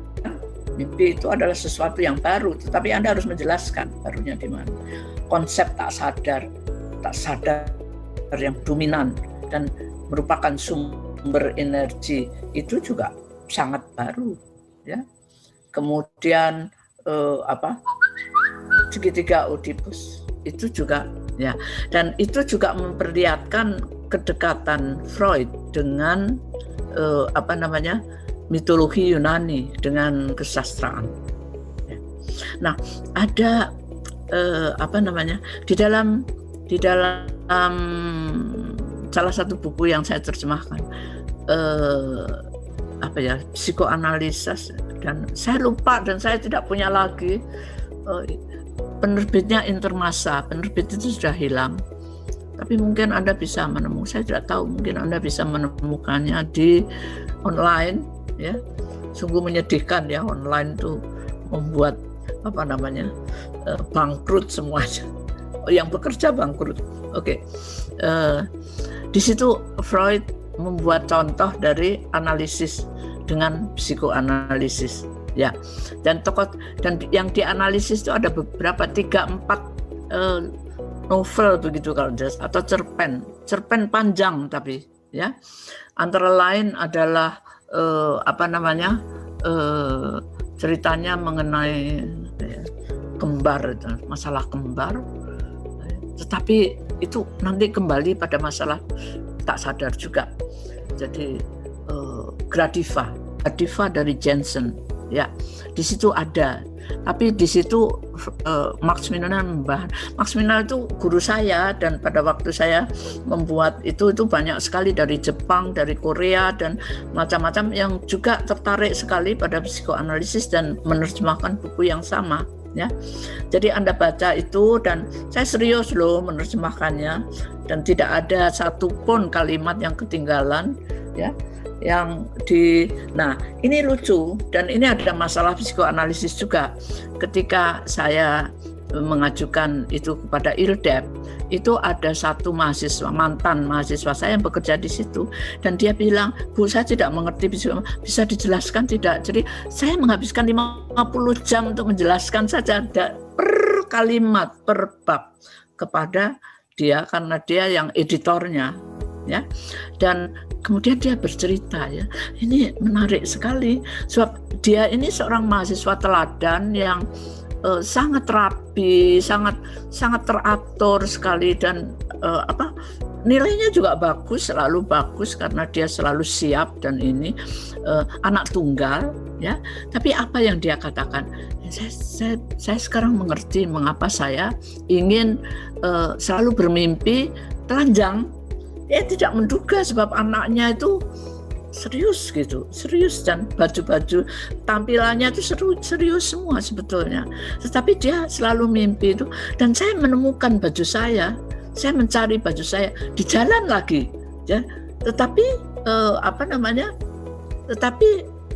Mimpi itu adalah sesuatu yang baru, tetapi Anda harus menjelaskan barunya di mana. Konsep tak sadar yang dominan dan merupakan sumber energi itu juga sangat baru, ya. Kemudian segitiga Oedipus itu juga, ya, dan itu juga memperlihatkan kedekatan Freud dengan mitologi Yunani dengan kesastraan. Nah, ada di dalam salah satu buku yang saya terjemahkan, psikoanalisis, dan saya lupa dan saya tidak punya lagi, penerbitnya Intermasa, penerbit itu sudah hilang. Tapi mungkin Anda bisa menemukan, saya tidak tahu, mungkin Anda bisa menemukannya di online, ya. Sungguh menyedihkan ya, online itu membuat bangkrut semuanya. Yang bekerja bangkrut. Oke. Di situ Freud membuat contoh dari analisis dengan psikoanalisis, ya. Dan yang dianalisis itu ada beberapa 3-4 novel begitu kalau atau cerpen panjang, tapi ya antara lain adalah ceritanya mengenai kembar, masalah kembar, tetapi itu nanti kembali pada masalah tak sadar juga. Jadi Gradiva dari Jensen, ya, di situ ada. Tapi di situ Max Minal itu guru saya, dan pada waktu saya membuat itu banyak sekali dari Jepang, dari Korea, dan macam-macam yang juga tertarik sekali pada psikoanalisis dan menerjemahkan buku yang sama, ya. Jadi Anda baca itu, dan saya serius loh menerjemahkannya, dan tidak ada satupun kalimat yang ketinggalan, ya. Nah, ini lucu, dan ini ada masalah psikoanalisis juga. Ketika saya mengajukan itu kepada ILDEP, itu ada satu mantan mahasiswa saya yang bekerja di situ, dan dia bilang, "Bu, saya tidak mengerti, bisa dijelaskan tidak?" Jadi saya menghabiskan 50 jam untuk menjelaskan saja per kalimat, per bab kepada dia, karena dia yang editornya, ya. Dan kemudian dia bercerita, ya, ini menarik sekali, sebab dia ini seorang mahasiswa teladan yang sangat rapi, sangat teratur sekali, dan nilainya juga bagus, selalu bagus karena dia selalu siap, dan ini anak tunggal, ya. Tapi apa yang dia katakan, saya sekarang mengerti mengapa saya ingin selalu bermimpi telanjang. Dia tidak menduga sebab anaknya itu serius, dan baju-baju tampilannya itu serius semua sebetulnya. Tetapi dia selalu mimpi itu, dan saya menemukan baju saya mencari baju saya di jalan lagi, ya. Tetapi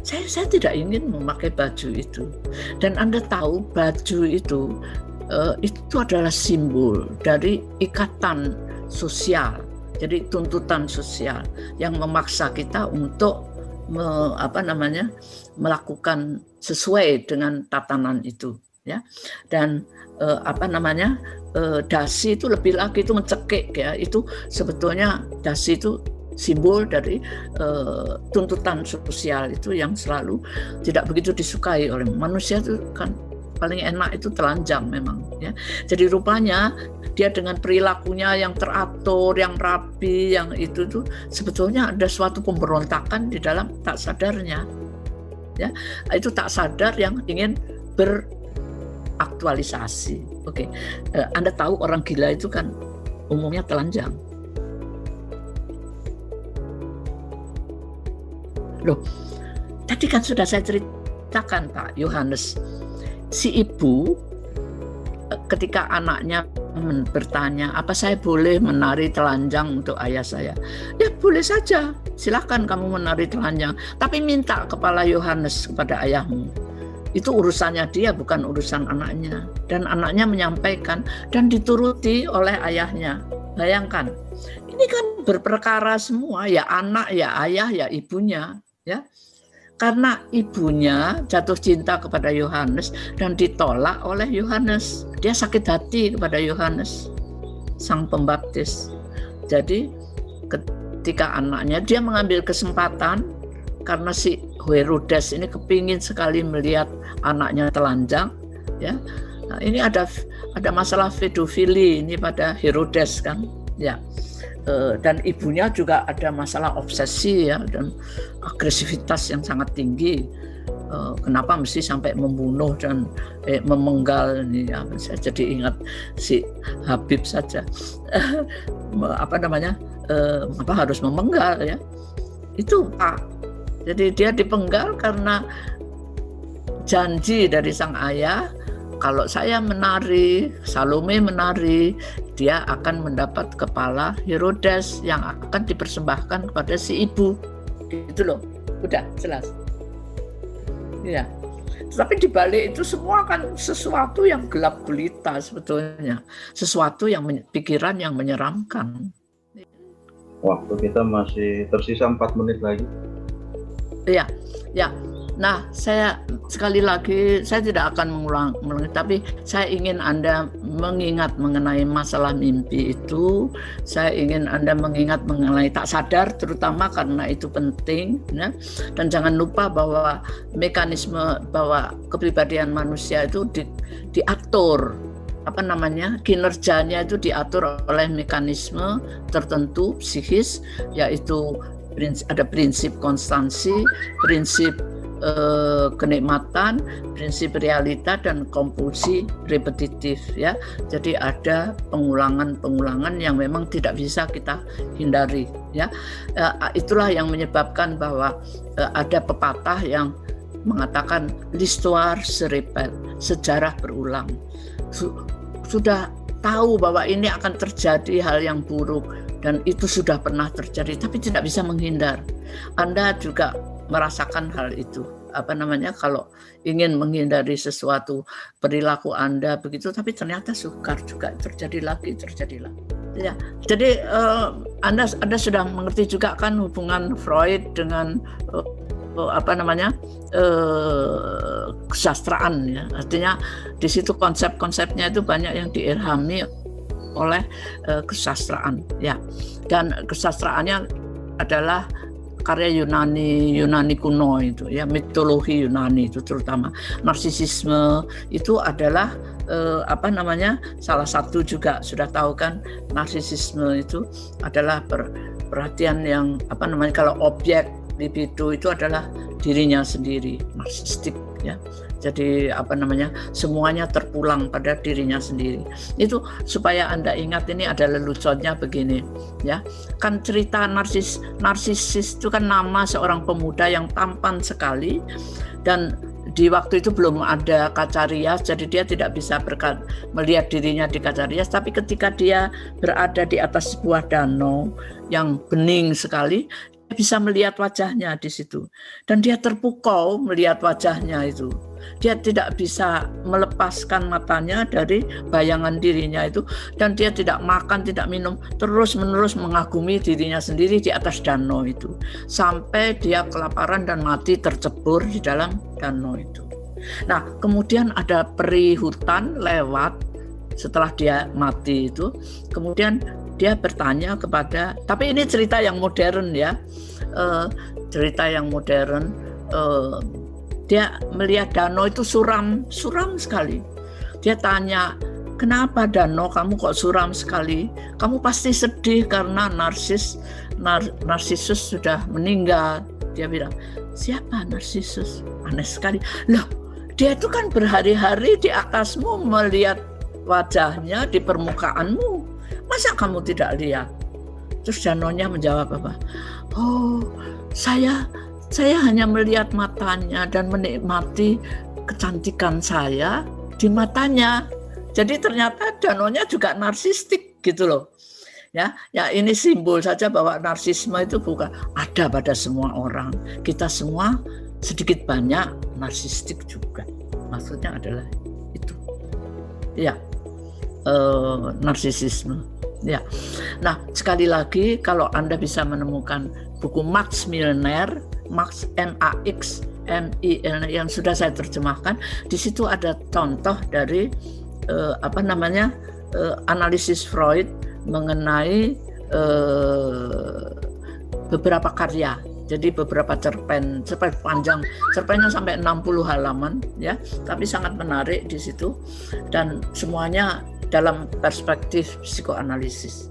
saya tidak ingin memakai baju itu. Dan Anda tahu baju itu adalah simbol dari ikatan sosial. Jadi tuntutan sosial yang memaksa kita untuk melakukan sesuai dengan tatanan itu, ya. Dan dasi itu lebih lagi itu mencekik, ya. Itu sebetulnya dasi itu simbol dari tuntutan sosial itu yang selalu tidak begitu disukai oleh manusia. Itu kan paling enak itu telanjang memang, ya. Jadi rupanya dia dengan perilakunya yang teratur, yang rapi, yang itu tuh sebetulnya ada suatu pemberontakan di dalam tak sadarnya, ya. Itu tak sadar yang ingin beraktualisasi. Oke. Anda tahu orang gila itu kan umumnya telanjang. Loh, tadi kan sudah saya ceritakan, Pak Yohanes, si ibu ketika anaknya bertanya, apa saya boleh menari telanjang untuk ayah saya? Ya boleh saja, silakan kamu menari telanjang, tapi minta kepala Yohanes kepada ayahmu. Itu urusannya dia, bukan urusan anaknya. Dan anaknya menyampaikan dan dituruti oleh ayahnya. Bayangkan, ini kan berperkara semua, ya anak, ya ayah, ya ibunya, ya. karena ibunya jatuh cinta kepada Yohanes dan ditolak oleh Yohanes. Dia sakit hati kepada Yohanes Sang Pembaptis. Jadi ketika anaknya, dia mengambil kesempatan karena si Herodes ini kepingin sekali melihat anaknya telanjang, ya. Nah, ini ada masalah pedofili ini pada Herodes kan, ya. Dan ibunya juga ada masalah obsesi ya dan agresivitas yang sangat tinggi. Kenapa mesti sampai membunuh dan memenggal ini ya, saya jadi ingat si Habib saja apa harus memenggal ya, itu Pak. Jadi dia dipenggal karena janji dari sang ayah, kalau saya menari, Salome menari, dia akan mendapat kepala Herodes yang akan dipersembahkan kepada si ibu. Gitu loh, udah jelas. Ya. Tapi di balik itu semua kan sesuatu yang gelap gulita sebetulnya, sesuatu yang pikiran yang menyeramkan. Waktu kita masih tersisa 4 menit lagi. Ya, ya. Nah, saya sekali lagi, saya tidak akan mengulangi, tapi saya ingin Anda mengingat mengenai masalah mimpi itu. Saya ingin Anda mengingat mengenai tak sadar, terutama karena itu penting. Ya. Dan jangan lupa bahwa mekanisme, bahwa kepribadian manusia itu diatur, kinerjanya itu diatur oleh mekanisme tertentu psikis, yaitu ada prinsip konstansi, prinsip kenikmatan, prinsip realita, dan kompulsi repetitif ya. Jadi ada pengulangan yang memang tidak bisa kita hindari ya. Itulah yang menyebabkan bahwa ada pepatah yang mengatakan l'histoire se répète, sejarah berulang. Sudah tahu bahwa ini akan terjadi hal yang buruk dan itu sudah pernah terjadi, tapi tidak bisa menghindar. Anda juga merasakan hal itu, kalau ingin menghindari sesuatu, perilaku Anda begitu, tapi ternyata sukar juga terjadi lagi ya. Jadi Anda sudah mengerti juga kan hubungan Freud dengan kesastraan ya. Artinya di situ konsep-konsepnya itu banyak yang diilhami oleh kesastraan ya. Dan kesastraannya adalah karya Yunani kuno itu ya, mitologi Yunani itu terutama. Narsisisme itu adalah salah satu juga sudah tahu kan, narsisisme itu adalah perhatian yang kalau objek libido itu adalah dirinya sendiri, narsistik ya. Jadi semuanya terpulang pada dirinya sendiri. Itu supaya Anda ingat, ini ada leluconnya begini ya. Kan cerita narsisis itu kan nama seorang pemuda yang tampan sekali, dan di waktu itu belum ada kaca rias, jadi dia tidak bisa melihat dirinya di kaca rias. Tapi ketika dia berada di atas sebuah danau yang bening sekali, dia bisa melihat wajahnya di situ, dan dia terpukau melihat wajahnya itu. Dia tidak bisa melepaskan matanya dari bayangan dirinya itu, dan dia tidak makan, tidak minum, terus-menerus mengagumi dirinya sendiri di atas danau itu, sampai dia kelaparan dan mati tercebur di dalam danau itu. Nah, kemudian ada peri hutan lewat setelah dia mati itu, kemudian dia bertanya kepada, tapi ini cerita yang modern ya, dia melihat danau itu suram sekali. Dia tanya, kenapa danau kamu kok suram sekali? Kamu pasti sedih karena Narsisus sudah meninggal. Dia bilang, siapa Narsisus? Aneh sekali. Loh, dia itu kan berhari-hari di atasmu, melihat wajahnya di permukaanmu. Masa kamu tidak lihat? Terus danaunya menjawab apa? Oh, saya hanya melihat matanya dan menikmati kecantikan saya di matanya. Jadi ternyata danaunya juga narsistik gitu loh. Ya ini simbol saja bahwa narsisme itu bukan ada pada semua orang. Kita semua sedikit banyak narsistik juga. Maksudnya adalah itu. Ya, narsisisme. Ya. Nah, sekali lagi kalau Anda bisa menemukan buku Max Milner Max MAXMIL yang sudah saya terjemahkan. Di situ ada contoh dari analisis Freud mengenai beberapa karya. Jadi beberapa cerpen panjang, cerpennya sampai 60 halaman ya, tapi sangat menarik di situ dan semuanya dalam perspektif psikoanalisis.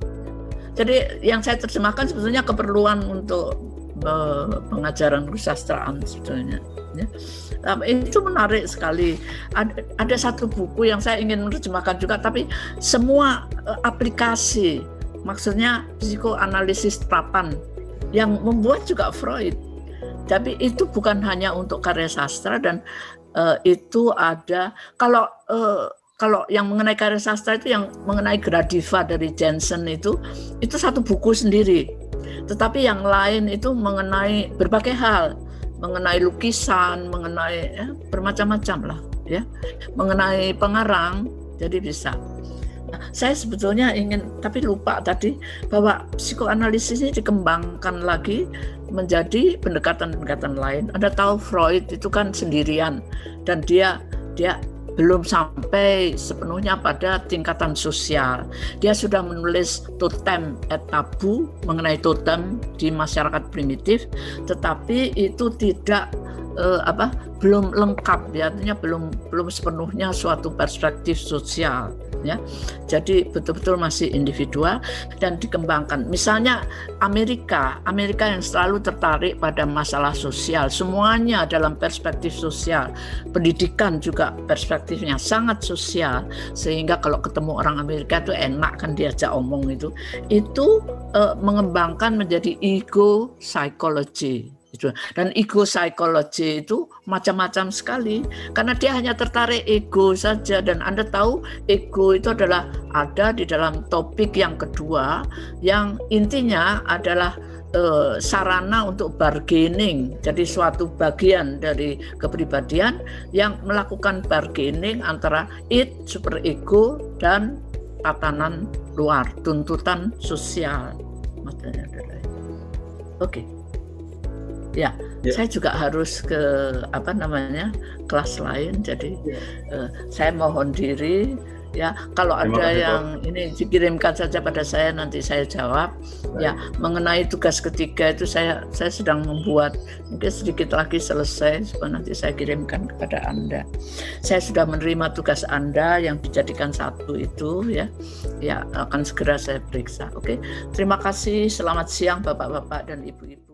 Jadi yang saya terjemahkan sebetulnya keperluan untuk pengajaran kesusastraan sebetulnya. Ya. Itu menarik sekali. Ada satu buku yang saya ingin menerjemahkan juga, tapi semua aplikasi, maksudnya psikoanalisis terapan yang membuat juga Freud. Tapi itu bukan hanya untuk karya sastra dan itu ada kalau yang mengenai karya sastra itu yang mengenai Gradiva dari Jensen itu satu buku sendiri. Tetapi yang lain itu mengenai berbagai hal, mengenai lukisan, mengenai bermacam-macam lah ya, mengenai pengarang, jadi bisa. Saya sebetulnya ingin, tapi lupa tadi bahwa psikoanalisis ini dikembangkan lagi menjadi pendekatan-pendekatan lain. Anda tahu Freud itu kan sendirian dan dia belum sampai sepenuhnya pada tingkatan sosial. Dia sudah menulis Totem et Tabu mengenai totem di masyarakat primitif, tetapi itu tidak belum lengkap ya, artinya belum sepenuhnya suatu perspektif sosial ya. Jadi betul-betul masih individual dan dikembangkan. Misalnya Amerika yang selalu tertarik pada masalah sosial, semuanya dalam perspektif sosial. Pendidikan juga perspektifnya sangat sosial, sehingga kalau ketemu orang Amerika itu enak kan diajak omong itu mengembangkan menjadi ego psychology. Dan ego psychology itu macam-macam sekali karena dia hanya tertarik ego saja, dan Anda tahu ego itu adalah ada di dalam topik yang kedua yang intinya adalah sarana untuk bargaining. Jadi suatu bagian dari kepribadian yang melakukan bargaining antara superego dan tatanan luar, tuntutan sosial. Oke. Ya, saya juga harus ke kelas lain, jadi saya mohon diri ya, kalau ada yang ini dikirimkan saja pada saya, nanti saya jawab. Ya, mengenai tugas ketiga itu saya sedang membuat, mungkin sedikit lagi selesai supaya nanti saya kirimkan kepada Anda. Saya sudah menerima tugas Anda yang dijadikan satu itu ya akan segera saya periksa. Oke, terima kasih, selamat siang Bapak-bapak dan Ibu-ibu.